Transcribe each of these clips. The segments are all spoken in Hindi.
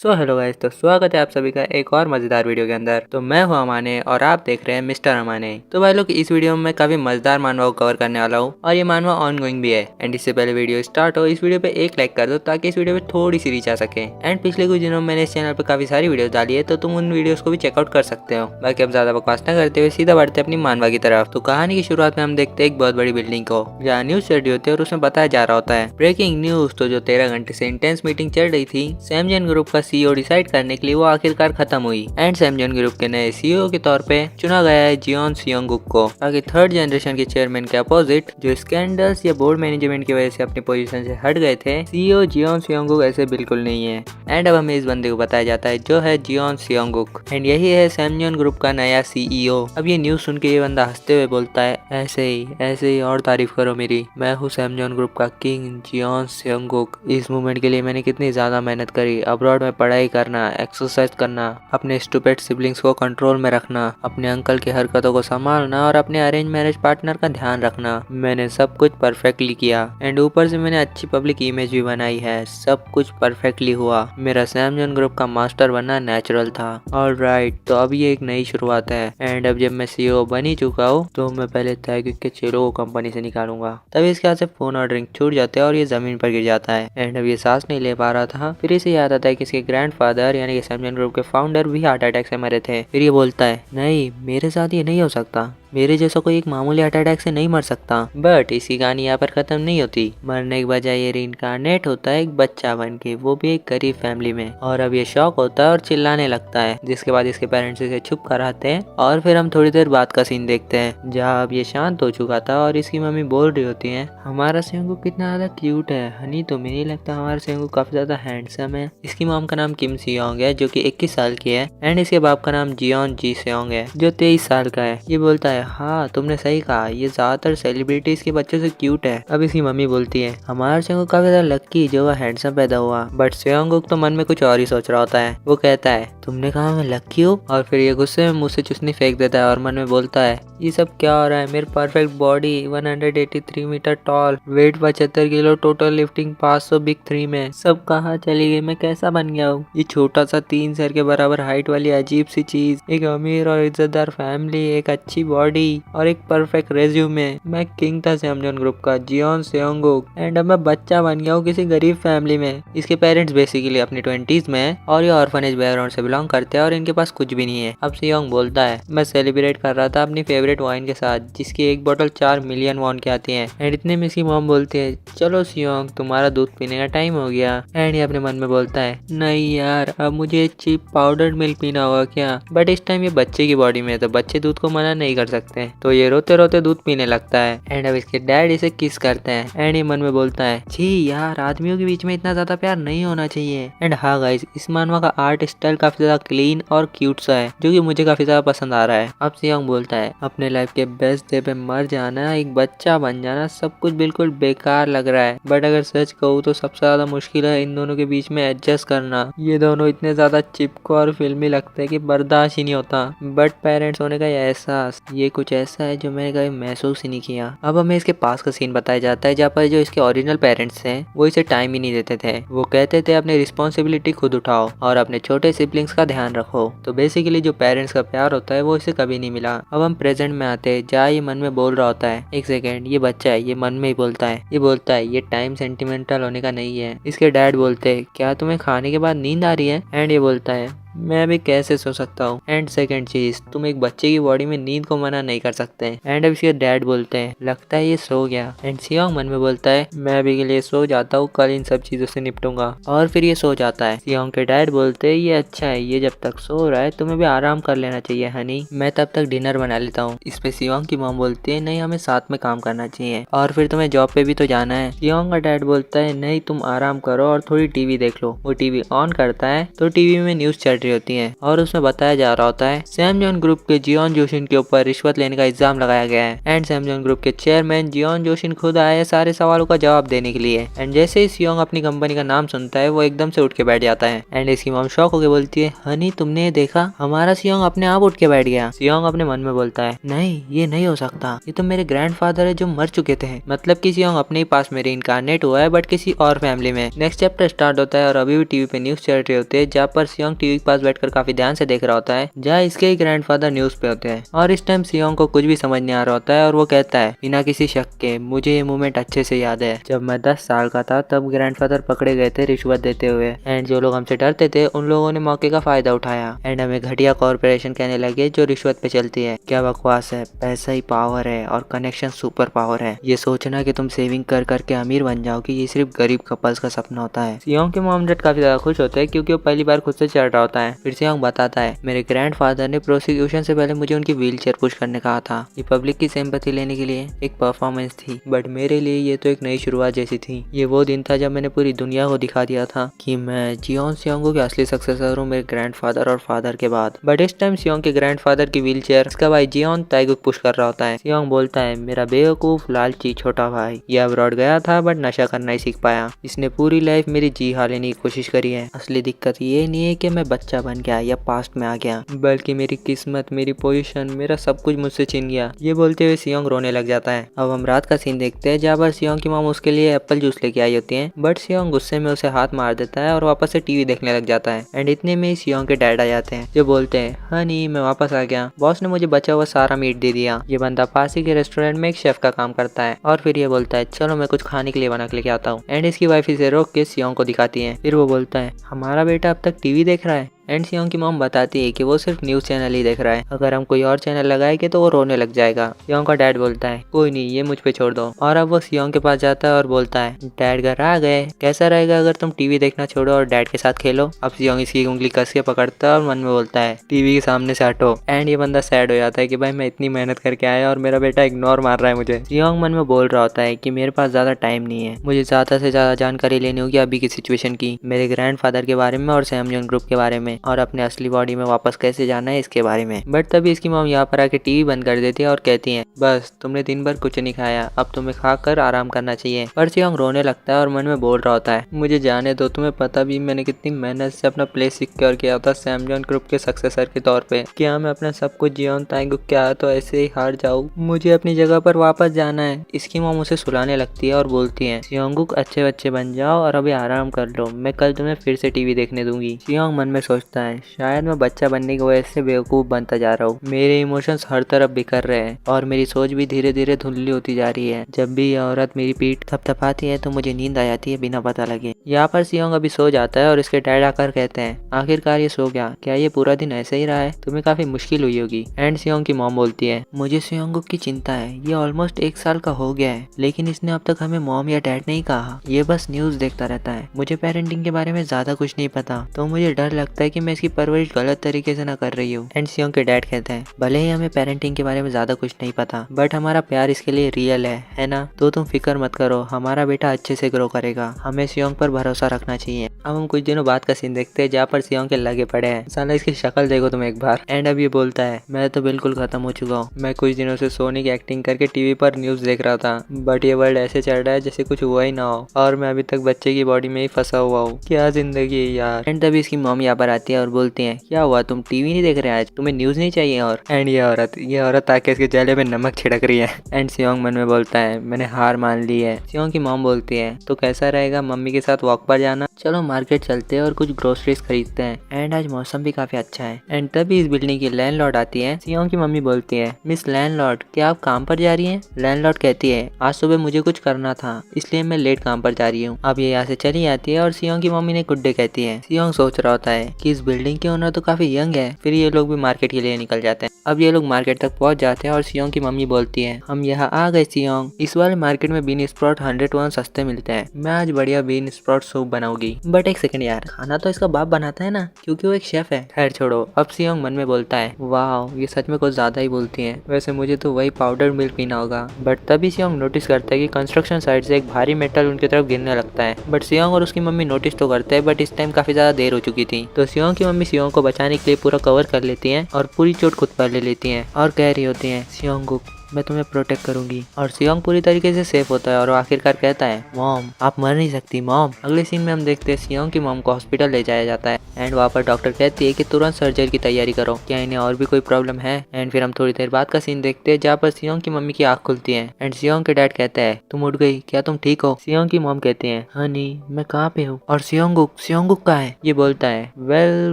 हेलो गाइस, तो स्वागत है आप सभी का एक और मजेदार वीडियो के अंदर। तो मैं हूं अमाने और आप देख रहे हैं मिस्टर अमाने। तो भाई लोग, इस वीडियो में मैं काफी मजेदार मानवा को कवर करने वाला हूं और ये मानवा ऑन गोइंग भी है। एंड इससे पहले वीडियो स्टार्ट हो, इस वीडियो पे एक लाइक कर दो ताकि इस वीडियो पे थोड़ी सी रीच आ सके। एंड पिछले कुछ दिनों में मैंने इस चैनल पर काफी सारी वीडियो डाली है, तो तुम उन वीडियोस को भी चेकआउट कर सकते हो। बाकी अब ज्यादा बकवास न करते हुए सीधा बढ़ते अपनी मानवा की तरफ। तो कहानी की शुरुआत में हम देखते हैं एक बहुत बड़ी बिल्डिंग को, जहाँ न्यूज स्टडी होती है और उसमें बताया जा रहा होता है ब्रेकिंग न्यूज। तो जो 13 घंटे से इंटेंस मीटिंग चल रही थी सैमजन ग्रुप का सीईओ डिसाइड करने के लिए, वो आखिरकार खत्म हुई। एंड सैमजन ग्रुप के नए सीईओ के तौर पे चुना गया है जियोन सियोंगुक को। बाकी थर्ड जनरेशन के चेयरमैन के अपोजिट, जो स्कैंडल्स या बोर्ड मैनेजमेंट की वजह से अपनी पोजीशन से हट गए थे, सीईओ जियोन सियोंगुक ऐसे बिल्कुल नहीं है। एंड अब हमें इस बंदे को बताया जाता है जो है जियोन सियोंगुक। एंड यही है सैमजन ग्रुप का नया सीईओ। अब ये न्यूज सुन के ये बंदा हंसते हुए बोलता है, ऐसे ही और तारीफ करो मेरी। मैं हूँ सैमजन ग्रुप का किंग जियोन सियोंगुक। इस मूवमेंट के लिए मैंने कितनी ज्यादा मेहनत करी। अब्रॉड में पढ़ाई करना, एक्सरसाइज करना, अपने स्टूपिड सिबलिंग्स को कंट्रोल में रखना, अपने अंकल की हरकतों को संभालना और अपने अरेंज मैरिज पार्टनर का ध्यान रखना। मैंने सब कुछ परफेक्टली किया। एंड ऊपर से मैंने अच्छी पब्लिक इमेज भी बनाई है। सब कुछ परफेक्टली हुआ। मेरा सैमजन ग्रुप का मास्टर बनना नेचुरल था। ऑलराइट, तो अब ये एक नई शुरुआत है। एंड अब जब मैं सीईओ बन ही चुका हूँ, तो मैं पहले ताइक्विक के चेलो को कंपनी से निकालूंगा। तभी इसके हाथ से फोन और ड्रिंक छूट जाते हैं और ये जमीन पर गिर जाता है। एंड अब ये सांस नहीं ले पा रहा था। फिर इसे याद आता है कि इसके ग्रैंडफादर यानी कि सैमजन ग्रुप के फाउंडर भी हार्ट अटैक से मरे थे। फिर ये बोलता है, नहीं, मेरे साथ ये नहीं हो सकता। मेरे जैसा कोई एक मामूली हार्ट अटैक से नहीं मर सकता। बट इसकी कहानी यहाँ पर खत्म नहीं होती। मरने के बजाय ये रीइंकार्नेट होता है एक बच्चा बन के, वो भी एक गरीब फैमिली में। और अब ये शॉक होता है और चिल्लाने लगता है, जिसके बाद इसके पेरेंट्स इसे चुप कराते हैं। और फिर हम थोड़ी देर बाद का सीन देखते हैं, जहाँ अब ये शांत हो चुका था और इसकी मम्मी बोल रही होती है, हमारा सेंगू कितना ज्यादा क्यूट है हनी, तो नहीं लगता हमारा सेंगू काफी ज्यादा हैंडसम है। इसकी मॉम का नाम किम सियोंग है, जो कि 21 साल की है। एंड इसके बाप का नाम जियोन जी सेयोंग है, जो 23 साल का है। ये बोलता है, हाँ तुमने सही कहा, ये ज्यादातर सेलिब्रिटीज के बच्चों से क्यूट है। अब इसकी मम्मी बोलती है, हमारा सेयोंगुक काफी ज्यादा लक्की जो वह हैंडसम पैदा हुआ। बट सेयोंगुक तो मन में कुछ और ही सोच रहा होता है। वो कहता है, तुमने कहा मैं लक्की हूँ? और फिर ये गुस्से में मुंह से चुसनी फेंक देता है और मन में बोलता है, ये सब क्या हो रहा है? मेरी perfect body, 183 metre tall, weight 75 kilo, total lifting 500 big 3 में, सब कहाँ चली गई? मैं कैसा बन गया हूँ? ये छोटा सा 3 सर के बराबर हाइट वाली अजीब सी चीज, एक अमीर और इज्जतदार फैमिली, एक अच्छी बॉडी और एक परफेक्ट रेज्यूमे। मैं किंग था सैमजन ग्रुप का, जियोन सियोंगुक। एंड अब मैं बच्चा बन गया हूँ किसी गरीब फैमिली में। इसके पेरेंट्स बेसिकली अपनी 20s में है और ये ऑर्फनेज बैकग्राउंड से बिलोंग करते हैं और इनके पास कुछ भी नहीं है। अब सियोंग बोलता है, मैं सेलिब्रेट कर रहा था अपनी फेवरेट वाइन के साथ, जिसकी एक बोतल 4 मिलियन वॉन की आती है। एंड इतने में इसकी मॉम बोलती है, चलो सियोंग, तुम्हारा दूध पीने का टाइम हो गया। एंड ये अपने मन में बोलता है, नहीं यार, अब मुझे चीप पाउडर्ड मिल्क पीना होगा क्या? बट इस टाइम ये बच्चे की बॉडी में है, तो बच्चे दूध को मना नहीं कर सकते। तो ये रोते रोते दूध पीने लगता है। एंड अब इसके डैड इसे किस करते हैं। एंड ये मन में बोलता है, छी यार, आदमियों के बीच में इतना ज्यादा प्यार नहीं होना चाहिए। एंड हाँ गाइस, इस मानवा का आर्ट स्टाइल काफी ज्यादा क्लीन और क्यूट सा है, जो कि मुझे काफी ज्यादा पसंद आ रहा है। अब सियोंग बोलता है, अपने लाइफ के बेस्ट डे पे मर जाना, एक बच्चा बन जाना, सब कुछ बिल्कुल बेकार लग रहा है। बट अगर सच कहूँ तो सबसे ज्यादा मुश्किल है इन दोनों के बीच में एडजस्ट करना। ये दोनों इतने ज्यादा चिपको और फिल्मी लगते हैं कि बर्दाश्त ही नहीं होता। बट पेरेंट्स होने का ये एहसास, ये कुछ ऐसा है जो मैंने कभी महसूस ही नहीं किया। अब हमें इसके पास का सीन बताया जाता है, जहाँ पर जो इसके ओरिजिनल पेरेंट्स थे वो इसे टाइम ही नहीं देते थे। वो कहते थे अपनी रिस्पॉन्सिबिलिटी खुद उठाओ और अपने छोटे सिबलिंग्स का ध्यान रखो। तो बेसिकली जो पेरेंट्स का प्यार होता है वो इसे कभी नहीं मिला। अब हम प्रेजेंट में आते हैं, जहाँ ये मन में बोल रहा होता है, एक सेकेंड, ये बच्चा है, ये मन में ही बोलता है। ये बोलता है, ये टाइम सेंटिमेंटल होने का नहीं है। इसके डैड बोलते हैं, क्या तुम्हें खाने के बाद नींद आ रही है? एंड ये बोलता है, मैं भी कैसे सो सकता हूँ। एंड सेकंड चीज, तुम एक बच्चे की बॉडी में नींद को मना नहीं कर सकते। एंड अब इसके डैड बोलते हैं, लगता है ये सो गया। एंड सियोंग मन में बोलता है, मैं अभी के लिए सो जाता हूँ, कल इन सब चीजों से निपटूंगा। और फिर ये सो जाता है। सियोंग के डैड बोलते हैं, ये अच्छा है, ये जब तक सो रहा है तुम्हें भी आराम कर लेना चाहिए हनी, मैं तब तक डिनर बना लेता हूँ। इस पे सियोंग की मॉम बोलती है, नहीं, हमें साथ में काम करना चाहिए और फिर तुम्हें जॉब पे भी तो जाना है। सियोंग का डैड बोलता है, नहीं, तुम आराम करो और थोड़ी टीवी देख लो। वो टीवी ऑन करता है तो टीवी में न्यूज चल रही होती है और उसमें बताया जा रहा होता है सैमजॉन ग्रुप के जियोन जोशिन के ऊपर रिश्वत लेने का इल्जाम लगाया गया है। एंड सैमजॉन ग्रुप के चेयरमैन जियोन जोशिन खुद आए हैं सारे सवालों का जवाब देने के लिए। एंड जैसे ही सियोंग अपनी कंपनी का नाम सुनता है वो एकदम से उठ के बैठ जाता है। एंड इसकी मॉम शॉक होकर बोलती है, हनी तुमने ये देखा, हमारा सियोंग अपने आप उठ के बैठ गया। सियोंग अपने मन में बोलता है, नहीं ये नहीं हो सकता, ये तो मेरे ग्रैंडफादर है जो मर चुके थे। मतलब कि सियोंग अपने ही पास में रीइंकार्नेट हुआ है बट किसी और फैमिली में। नेक्स्ट चैप्टर स्टार्ट होता है और अभी भी टीवी पे न्यूज चल रही होती है जहाँ पर सियोंग टीवी के पास बैठकर काफी ध्यान से देख रहा होता है जहाँ इसके ही ग्रैंडफादर न्यूज पे होते हैं। और इस टाइम सियोंग को कुछ भी समझ नहीं आ रहा होता है और वो कहता है बिना किसी शक के, मुझे ये मोमेंट अच्छे से याद है जब मैं 10 साल का था तब ग्रैंडफादर पकड़े गए थे रिश्वत देते हुए। एंड जो लोग हमसे डरते थे उन लोगों ने मौके का फायदा उठाया एंड हमें घटिया कॉर्पोरेशन कहने लगे जो रिश्वत पे चलती है। क्या बकवास है, पैसा ही पावर है और कनेक्शन सुपर पावर है। ये सोचना कि तुम सेविंग कर करके अमीर बन जाओगे ये सिर्फ गरीब कपल्स का सपना होता है। सियोंग के मॉम डैड काफी ज्यादा खुश होते हैं क्योंकि वो पहली बार खुद से चढ़ रहा होता है। फिर सियोंग बताता है, मेरे ग्रैंडफादर ने प्रोसिक्यूशन से पहले मुझे उनकी व्हीलचेयर पुश करने कहा था। ये पब्लिक की सिंपैथी लेने के लिए एक परफॉर्मेंस थी बट मेरे लिए ये तो एक नई शुरुआत जैसी थी। ये वो दिन था जब मैंने पूरी दुनिया को दिखा दिया था कि मैं जियोन सियोंग के असली सक्सेसर हूँ मेरे ग्रैंडफादर और फादर के बाद। बट इस टाइम सियोंग के ग्रैंडफादर की व्हीलचेयर इसका भाई जियोन ताइगुक पुश कर रहा होता है। सियोंग बोलता है, मेरा बेवकूफ लालची छोटा भाई ये अब्रॉड गया था बट नशा करना ही सीख पाया। इसने पूरी लाइफ मेरी जी हां लेने की कोशिश करी है। असली दिक्कत ये नहीं है कि मैं बच्चा बन गया या पास्ट में आ गया, बल्कि मेरी किस्मत, मेरी पोजीशन, मेरा सब कुछ मुझसे छीन गया। ये बोलते हुए सियोंग रोने लग जाता है। अब हम रात का सीन देखते हैं जहाँ पर सियोंग की मॉम उसके लिए एप्पल जूस लेके आई होती है बट सियोंग गुस्से में उसे हाथ मार देता है और वापस से टीवी देखने लग जाता है। एंड इतने में सियोंग के डैड आ जाते हैं जो बोलते हैं, हनी मैं वापस आ गया, बॉस ने मुझे बचा हुआ सारा मीट दे दिया। ये बंदा पास ही के रेस्टोरेंट में एक शेफ का काम करता है और फिर ये बोलता है, चलो मैं कुछ खाने के लिए बना के लेके आता हूँ। एंड इसकी वाइफ इसे रोक के सियोंग को दिखाती है। फिर वो बोलता है, हमारा बेटा अब तक टीवी देख रहा है। एंड सियोंग की मॉम बताती है कि वो सिर्फ न्यूज चैनल ही देख रहा है, अगर हम कोई और चैनल लगाएंगे तो वो रोने लग जाएगा। सियोंग का डैड बोलता है, कोई नहीं ये मुझ पे छोड़ दो। और अब वो सियोंग के पास जाता है और बोलता है, डैड घर आ गए, कैसा रहेगा अगर तुम टीवी देखना छोड़ो और डैड के साथ खेलो। अब सियोंग इसकी उंगली कस के पकड़ता है और मन में बोलता है, टीवी के सामने से हटो। एंड ये बंदा सैड हो जाता है कि भाई मैं इतनी मेहनत करके आया और मेरा बेटा इग्नोर मार रहा है मुझे। सियोंग मन में बोल रहा होता है कि मेरे पास ज्यादा टाइम नहीं है, मुझे ज्यादा से ज्यादा जानकारी लेनी होगी अभी की सिचुएशन की, मेरे ग्रैंडफादर के बारे में और सैमजॉन ग्रुप के बारे में और अपने असली बॉडी में वापस कैसे जाना है इसके बारे में। बट तभी इसकी मॉम यहाँ पर आके टीवी बंद कर देती है और कहती है, बस तुमने दिन भर कुछ नहीं खाया, अब तुम्हें खाकर आराम करना चाहिए। पर सियोंग रोने लगता है और मन में बोल रहा होता है, मुझे जाने दो, तुम्हें पता भी मैंने कितनी मेहनत से अपना प्लेस सिक्योर किया था सैमजॉन ग्रुप के सक्सेसर के तौर पे। क्या मैं अपना सब कुछ जियोन ताइगुक क्या तो ऐसे ही हार जाऊँ? मुझे अपनी जगह पर वापस जाना है। इसकी मॉम उसे सुलाने लगती है और बोलती है, सियोंगुक अच्छे बच्चे बन जाओ और अभी आराम कर लो, मैं कल तुम्हें फिर से टीवी देखने दूंगी। सियोंग मन में सोचता है, शायद मैं बच्चा बनने की वजह से बेवकूफ बनता जा रहा हूँ, मेरे इमोशंस हर तरफ बिखर रहे हैं और मेरी सोच भी धीरे धीरे धुंधली होती जा रही है। जब भी यह औरत मेरी पीठ थपथपाती है तो मुझे नींद आ जाती है बिना पता लगे। यहाँ पर सियोंग अभी सो जाता है और इसके डैड आकर कहते हैं, आखिरकार ये सो गया, क्या ये पूरा दिन ऐसे ही रहा है? तुम्हें काफी मुश्किल हुई होगी। एंड सियोंग की मॉम बोलती है, मुझे सियोंगुक की चिंता है, ये ऑलमोस्ट 1 साल का हो गया है लेकिन इसने अब तक हमें मॉम या डैड नहीं कहा, ये बस न्यूज देखता रहता है। मुझे पेरेंटिंग के बारे में ज्यादा कुछ नहीं पता तो मुझे डर लगता है कि मैं इसकी परवरिश गलत तरीके से ना कर रही हूँ। एंड सियोंग के डैड कहते हैं, भले ही हमें पेरेंटिंग के बारे में ज्यादा कुछ नहीं पता बट हमारा प्यार इसके लिए रियल है ना? तो तुम फिक्र मत करो, हमारा बेटा अच्छे से ग्रो करेगा, हमें सियोंग पर भरोसा रखना चाहिए। अब हम कुछ दिनों बाद का सीन देखते हैं जहाँ पर सियोंग के लगे पड़े हैं। साला इसकी शक्ल देखो तुम एक बार। एंड अब ये बोलता है, मैं तो बिल्कुल खत्म हो चुका हूँ, मैं कुछ दिनों से सोने की एक्टिंग करके टीवी पर न्यूज देख रहा था बट ये वर्ल्ड ऐसे चल रहा है जैसे कुछ हुआ ही ना हो और मैं अभी तक बच्चे की बॉडी में ही फंसा हुआ हूँ। क्या जिंदगी है यार। एंड तभी इसकी मॉम यहाँ पर आती है और बोलती है, क्या हुआ, तुम टीवी नहीं देख रहे आज, तुम्हें न्यूज नहीं चाहिए? और एंड ये औरत आके इसके जले में नमक छिड़क रही है। एंड सियोंग मन में बोलता है, मैंने हार मान ली है। सियोंग की मॉम बोलती है, तो कैसा रहेगा मम्मी के साथ वॉक पर जाना, चलो मार्केट चलते हैं और कुछ ग्रोसरीज खरीदते हैं। एंड आज मौसम भी काफी अच्छा है। एंड तभी इस बिल्डिंग की लैंडलॉर्ड आती है। सियोंग की मम्मी बोलती है, मिस लैंडलॉर्ड क्या आप काम पर जा रही हैं? लैंडलॉर्ड कहती है, आज सुबह मुझे कुछ करना था इसलिए मैं लेट काम पर जा रही हूँ। अब ये यहाँ से चली जाती है और सियोंग की मम्मी ने गुड डे कहती है। सियोंग सोच रहा होता है कि इस बिल्डिंग के ओनर तो काफी यंग है। फिर ये लोग भी मार्केट के लिए निकल जाते हैं। अब ये लोग मार्केट तक पहुंच जाते हैं और सियोंग की मम्मी बोलती है, हम यहाँ आ गए सियोंग, इस वाले मार्केट में बीन स्प्राउट 101 सस्ते मिलते हैं, मैं आज बढ़िया बीन स्प्राउट सूप बनाऊंगी। बट एक सेकंड यार, खाना तो इसका बाप बनाता है ना, क्योंकि वो एक शेफ है। खैर छोड़ो। अब सियोंग मन में बोलता है, वाह ये सच में कुछ ज्यादा ही बोलती है, वैसे मुझे तो वही पाउडर मिल्क पीना होगा। बट तभी सियोंग नोटिस करता है कि कंस्ट्रक्शन साइड से एक भारी मेटल उनकी तरफ गिरने लगता है। बट सियोंग और उसकी मम्मी नोटिस तो करते हैं बट इस टाइम काफी ज्यादा देर हो चुकी थी। तो सियोंग की मम्मी सियोंग को बचाने के लिए पूरा कवर कर लेती हैं और पूरी चोट खुद पर ले लेती हैं और कह रही होती हैं, सियोंगुक मैं तुम्हें प्रोटेक्ट करूंगी। और सियोंग पूरी तरीके से सेफ होता है और आखिरकार कहता है, मॉम आप मर नहीं सकती मॉम। अगले सीन में हम देखते हैं सियोंग की मॉम को हॉस्पिटल ले जाया जाता है एंड वहाँ पर डॉक्टर कहती है कि तुरंत सर्जरी की तैयारी करो, क्या इन्हें और भी कोई प्रॉब्लम है। एंड फिर हम थोड़ी देर बाद का सीन देखते हैं जहाँ पर सियोंग की मम्मी की आँख खुलती है एंड सियोंग के डैड कहता है, तुम उठ गई, क्या तुम ठीक हो। सियोंग की मॉम कहती है, हनी मैं कहाँ पे हूँ। और सियोंगुक कहाँ है। ये बोलता है, वेल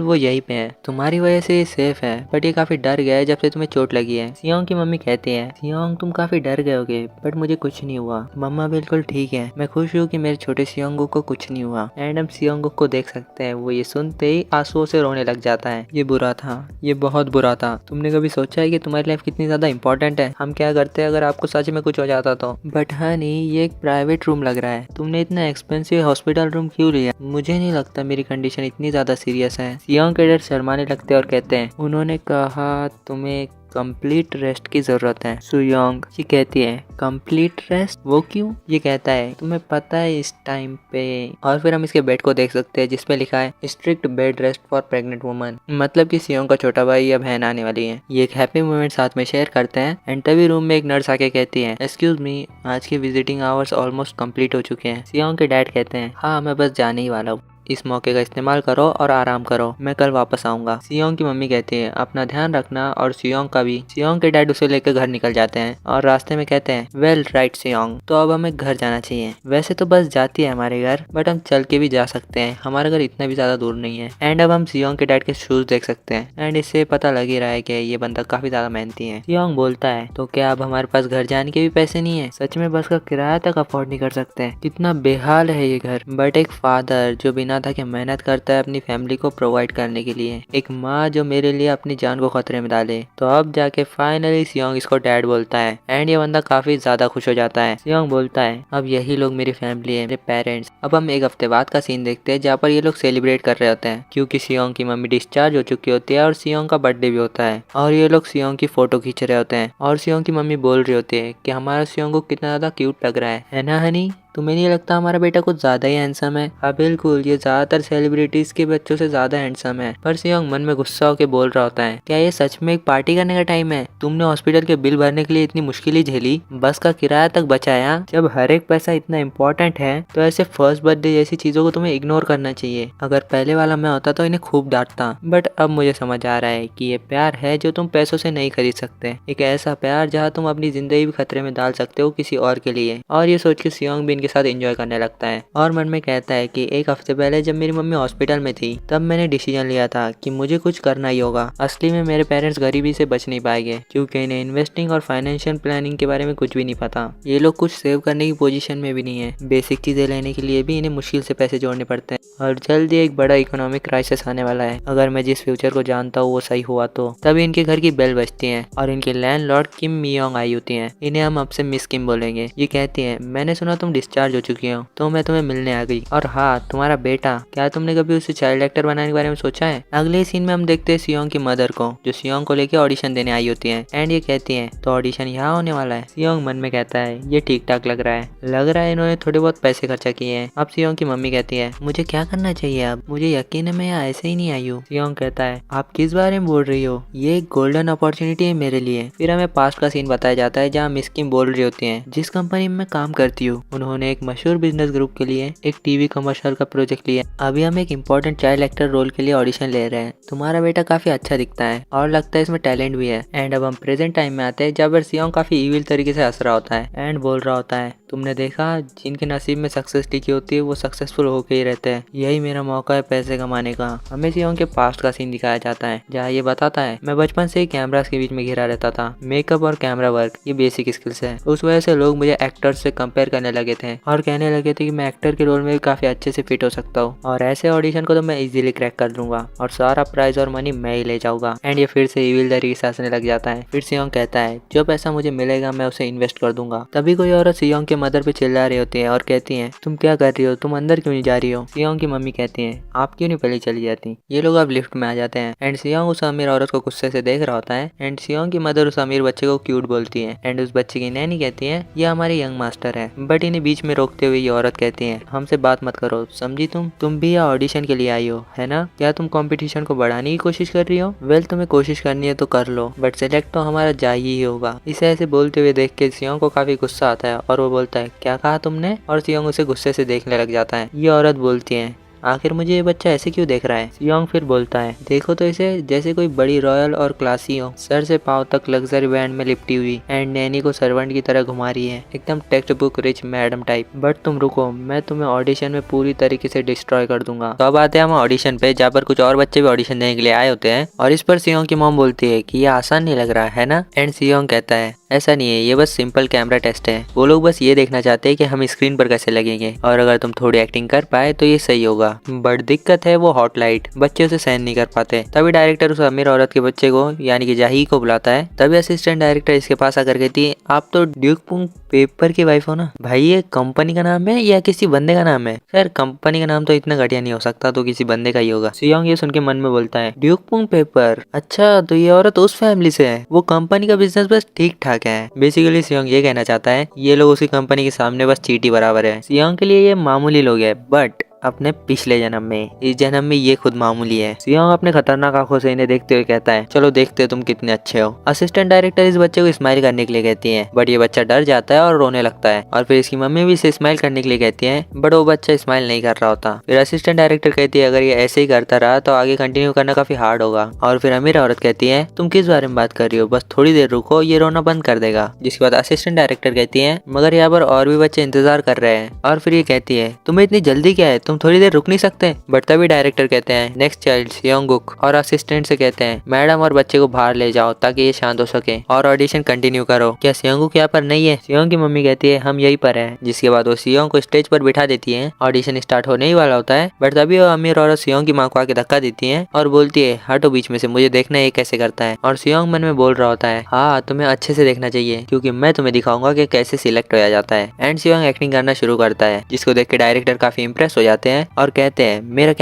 वो यहीं पे है, तुम्हारी वजह से ये सेफ है बट ये काफी डर गया है जब से तुम्हें चोट लगी है। सियोंग की मम्मी कहती है, सियोंग तुम काफी डर गए होगे बट मुझे कुछ नहीं हुआ, मम्मा बिल्कुल ठीक है, मैं खुश हूँ कि मेरे छोटे सियोंगुक को कुछ नहीं हुआ। एंड हम सियोंगुक को देख सकते हैं, वो ये सुनते ही आंसुओं से रोने लग जाता है। ये बुरा था, ये बहुत बुरा था। तुमने कभी सोचा है कि तुम्हारी लाइफ कितनी ज्यादा इंपॉर्टेंट है, हम क्या करते अगर आपको सच में कुछ हो जाता तो। बट हनी ये एक प्राइवेट रूम लग रहा है, तुमने इतना एक्सपेंसिव हॉस्पिटल रूम क्यों लिया, मुझे नहीं लगता मेरी कंडीशन इतनी ज्यादा सीरियस है। सियोंग के डैड शर्माने लगते और कहते हैं, उन्होंने कहा तुम्हें कंप्लीट रेस्ट की जरूरत है। सुयोंग ये कहती है, कंप्लीट रेस्ट, वो क्यों। ये कहता है, तुम्हें पता है इस टाइम पे। और फिर हम इसके बेड को देख सकते हैं जिसपे लिखा है strict bed rest for pregnant woman, मतलब कि सियोंग का छोटा भाई या बहन आने वाली है। ये एक हैप्पी मोमेंट साथ में शेयर करते हैं एंड तभी रूम में एक नर्स आके कहती है, एक्सक्यूज मी आज के विजिटिंग आवर्स ऑलमोस्ट कंप्लीट हो चुके हैं। सियोंग के डैड कहते हैं, हाँ मैं बस जाने ही वाला हूँ, इस मौके का इस्तेमाल करो और आराम करो, मैं कल वापस आऊंगा। सियोंग की मम्मी कहती है, अपना ध्यान रखना और सियोंग का भी। सियोंग के डैड उसे लेकर घर निकल जाते हैं और रास्ते में कहते हैं, वेल राइट सियोंग, तो अब हमें घर जाना चाहिए। वैसे तो बस जाती है हमारे घर बट हम चल के भी जा सकते हैं, हमारा घर इतना भी ज्यादा दूर नहीं है। एंड अब हम सियोंग के डैड के शूज देख सकते हैं एंड इससे पता लग ही रहा है कि ये बंदा काफी ज्यादा मेहनती है। सियोंग बोलता है, तो क्या अब हमारे पास घर जाने के भी पैसे नहीं है, सच में बस का किराया तक अफोर्ड नहीं कर सकते, कितना बेहाल है ये घर। बट एक फादर जो बिना था कि मेहनत करता है अपनी फैमिली को प्रोवाइड करने के लिए, एक माँ जो मेरे लिए अपनी जान को खतरे में डाले, तो अब जाके फाइनली सियोंग इसको डैड बोलता है एंड ये बंदा काफी ज्यादा खुश हो जाता है। सियोंग बोलता है, अब यही लोग मेरी फैमिली है, मेरे पेरेंट्स। अब हम एक हफ्ते बाद का सीन देखते हैं जहाँ पर ये लोग सेलिब्रेट कर रहे होते हैं क्योंकि सियोंग की मम्मी डिस्चार्ज हो चुकी होती है और सियोंग का बर्थडे भी होता है और ये लोग सियोंग की फोटो खींच रहे होते हैं और सियोंग की मम्मी बोल रही होती है कि हमारा सियोंग को कितना ज्यादा क्यूट लग रहा है ना हनी, तुम्हें नहीं लगता हमारा बेटा कुछ ज्यादा ही हैंडसम है। हाँ बिल्कुल, ये ज्यादातर सेलिब्रिटीज के बच्चों से ज्यादा हैंडसम है। पर सियोंग मन में गुस्सा होकर बोल रहा होता है, क्या ये सच में एक पार्टी करने का टाइम है, तुमने हॉस्पिटल के बिल भरने के लिए इतनी मुश्किलें झेली, बस का किराया तक बचाया, जब हर एक पैसा इतना इम्पोर्टेंट है तो ऐसे फर्स्ट बर्थडे जैसी चीजों को तुम्हें इग्नोर करना चाहिए। अगर पहले वाला मैं होता तो इन्हें खूब डांटता, बट अब मुझे समझ आ रहा है कि ये प्यार है जो तुम पैसों से नहीं खरीद सकते, एक ऐसा प्यार जहाँ तुम अपनी जिंदगी भी खतरे में डाल सकते हो किसी और के लिए। और ये सोच के सियोंग भी इनके साथ एंजॉय करने लगता है और मन में कहता है कि एक हफ्ते पहले जब मेरी मम्मी हॉस्पिटल में थी तब मैंने डिसीजन लिया था कि मुझे कुछ करना ही होगा। असली में मेरे पेरेंट्स गरीबी से बच नहीं पाएंगे क्योंकि इन्हें इन्वेस्टिंग और फाइनेंशियल प्लानिंग के बारे में कुछ भी नहीं पता। ये लोग कुछ सेव करने की पोजीशन में भी नहीं है, बेसिक चीजें लेने के लिए भी इन्हें मुश्किल से पैसे जोड़ने पड़ते हैं और जल्दी एक बड़ा इकोनॉमिक क्राइसिस आने वाला है। अगर मैं जिस फ्यूचर को जानता हूँ वो सही हुआ तो। तभी इनके घर की बेल बजती है और इनके लैंडलॉर्ड किम मियोंग आई होती है। इन्हें हम अब से मिस किम बोलेंगे। ये कहती है, मैंने सुना तुम डिस्चार्ज हो चुकी हो तो मैं तुम्हें मिलने आ गई, और हाँ तुम्हारा बेटा, क्या तुमने कभी उसे चाइल्ड एक्टर बनाने के बारे में सोचा है। अगले सीन में हम देखते हैं सियोंग की मदर को जो सियोंग को लेके ऑडिशन देने आई होती है एंड ये कहती है, तो ऑडिशन यहाँ होने वाला है। सियोंग मन में कहता है, ये ठीक ठाक लग रहा है इन्होंने थोड़े बहुत पैसे खर्चा किए हैं। अब सियोंग की मम्मी कहती है, मुझे क्या करना चाहिए, अब मुझे यकीन है मैं यहाँ ऐसे ही नहीं आई हूँ। सियोंग कहता है, आप किस बारे में बोल रही हो, ये एक गोल्डन अपॉर्चुनिटी है मेरे लिए। फिर हमें पास्ट का सीन बताया जाता है जहाँ मिस किम बोल रही होती है, जिस कंपनी में मैं काम करती हूँ उन्होंने एक मशहूर बिजनेस ग्रुप के लिए एक टीवी कमर्शियल का प्रोजेक्ट लिया, अभी हम एक इम्पोर्टेंट चाइल्ड एक्टर रोल के लिए ऑडिशन ले रहे हैं, तुम्हारा बेटा काफी अच्छा दिखता है और लगता है इसमें टैलेंट भी है। एंड अब हम प्रेजेंट टाइम में आते हैं जहाँ पर सियोंग काफी इविल तरीके से हंस रहा होता है एंड बोल रहा होता है, तुमने देखा जिनके नसीब में सक्सेस लिखी होती है वो सक्सेसफुल होके ही रहते हैं, यही मेरा मौका है पैसे कमाने का। हमें सियोंग के पास्ट का सीन दिखाया जाता है जहाँ ये बताता है, मैं बचपन से ही कैमरास के बीच में घिरा रहता था, मेकअप और कैमरा वर्क ये बेसिक स्किल्स है, उस वजह से लोग मुझे एक्टर्स से कंपेयर करने लगे थे और कहने लगे थे कि मैं एक्टर के रोल में भी काफी अच्छे से फिट हो सकता हूँ और ऐसे ऑडिशन को तो मैं इजीली क्रैक कर लूंगा और सारा प्राइज और मनी मैं ही ले जाऊंगा। एंड ये फिर से इविल तरीके से हंसने लग जाता है। फिर सियोंग कहता है, जो पैसा मुझे मिलेगा मैं उसे इन्वेस्ट कर दूंगा। तभी कोई औरत सियोंग के मदर पे चिल्ला रही होती है और कहती हैं तुम क्या कर रही हो, तुम अंदर क्यों नहीं जा रही हो। सियोंग की मम्मी कहती हैं आप क्यों नहीं पहले चली जाती। ये लोग अब लिफ्ट में आ जाते हैं एंड सियोंग उस अमीर औरत को गुस्से से देख रहा होता है एंड सियोंग की मदर उस अमीर बच्चे को क्यूट बोलती है एंड उस बच्चे की नैनी कहती है ये हमारे यंग मास्टर है। बट इन्हें बीच में रोकते हुए ये औरत कहती है हमसे बात मत करो, समझी। तुम भी यहाँ ऑडिशन के लिए आई हो है ना। क्या तुम कंपटीशन को बढ़ाने की कोशिश कर रही हो। वेल तुम्हें कोशिश करनी है तो कर लो, बट सिलेक्ट तो हमारा जाई ही होगा। इसे ऐसे बोलते हुए देख के सियोंग को काफी गुस्सा आता है और वो बोलता है क्या कहा तुमने, और सियोंग उसे गुस्से से देखने लग जाता है। ये औरत बोलती है आखिर मुझे ये बच्चा ऐसे क्यों देख रहा है। सियोंग फिर बोलता है देखो तो इसे जैसे कोई बड़ी रॉयल और क्लासी हो, सर से पांव तक लग्जरी बैंड में लिपटी हुई एंड नैनी को सर्वेंट की तरह घुमा रही है, एकदम text book rich madam type. But तुम रुको, मैं तुम्हें ऑडिशन में पूरी तरीके से डिस्ट्रॉय कर दूंगा। तो अब आते हैं हम ऑडिशन पे, जहाँ पर कुछ और बच्चे भी ऑडिशन देने के लिए आए होते हैं और इस पर सियोंग की मॉम बोलती है कि ये आसान नहीं लग रहा है ना। एंड सियोंग कहता है ऐसा नहीं है, ये बस सिंपल कैमरा टेस्ट है। वो लोग बस ये देखना चाहते हैं कि हम स्क्रीन पर कैसे लगेंगे और अगर तुम थोड़ी एक्टिंग कर पाए तो ये सही होगा। बट दिक्कत है वो हॉट लाइट, बच्चे उसे सहन नहीं कर पाते। तभी डायरेक्टर उस अमीर औरत के बच्चे को यानी कि जाही को बुलाता है। तभी असिस्टेंट डायरेक्टर इसके पास आकर कहती है आप तो ड्यूक पुंग पेपर की वाइफ हो ना। भाई ये कंपनी का नाम है या किसी बंदे का नाम है। खैर कंपनी का नाम तो इतना घटिया नहीं हो सकता, तो किसी बंदे का ही होगा। सियोंग ये सुन के मन में बोलता है ड्यूक पुंग पेपर, अच्छा तो ये औरत उस फैमिली से है। वो कंपनी का बिजनेस बस ठीक ठाक है। बेसिकली सियोंग ये कहना चाहता है ये लोग उसकी कंपनी के सामने बस चींटी बराबर है। सियोंग के लिए ये मामूली लोग है, बट अपने पिछले जन्म में, इस जन्म में ये खुद मामूली है। सियोंग अपने खतरनाक आंखों से इन्हें देखते हुए कहता है चलो देखते तुम कितने अच्छे हो। असिस्टेंट डायरेक्टर इस बच्चे को स्माइल करने के लिए कहती है, बट ये बच्चा डर जाता है और रोने लगता है। और फिर इसकी मम्मी भी इसे स्माइल करने के लिए कहती है, बट वो बच्चा स्माइल नहीं कर रहा होता। फिर असिस्टेंट डायरेक्टर कहती है अगर ये ऐसे ही करता रहा तो आगे कंटिन्यू करना काफी हार्ड होगा। और फिर अमीर औरत कहती है तुम किस बारे में बात कर रही हो, बस थोड़ी देर रुको, ये रोना बंद कर देगा। जिसके बाद असिस्टेंट डायरेक्टर कहती है मगर यहाँ पर और भी बच्चे इंतजार कर रहे हैं। और फिर ये कहती है तुम्हें इतनी जल्दी क्या है, तुम थोड़ी देर रुक नहीं सकते। बट तभी डायरेक्टर कहते हैं नेक्स्ट चाइल्ड सियोंगुक, और असिस्टेंट से कहते हैं मैडम और बच्चे को बाहर ले जाओ ताकि ये शांत हो सके और ऑडिशन कंटिन्यू करो। क्या सियोंगुक यहाँ पर नहीं है। सियोंग की मम्मी कहती है हम यहीं पर हैं। जिसके बाद वो सियोंग को स्टेज पर बिठा देती है। ऑडिशन स्टार्ट होने ही वाला होता है, बट तभी वो अमीर औरत सियोंग की माँ को आके धक्का देती है और बोलती है हटो बीच में से, मुझे देखना है ये कैसे करता है। और सियोंग मन में बोल रहा होता है हाँ तुम्हें अच्छे से देखना चाहिए क्योंकि मैं तुम्हें दिखाऊंगा कि कैसे सिलेक्ट होया जाता है। एंड सियोंग एक्टिंग करना शुरू करता है, जिसको देख के डायरेक्टर काफी इंप्रेस हो जाते हैं और कहते हैं मेरा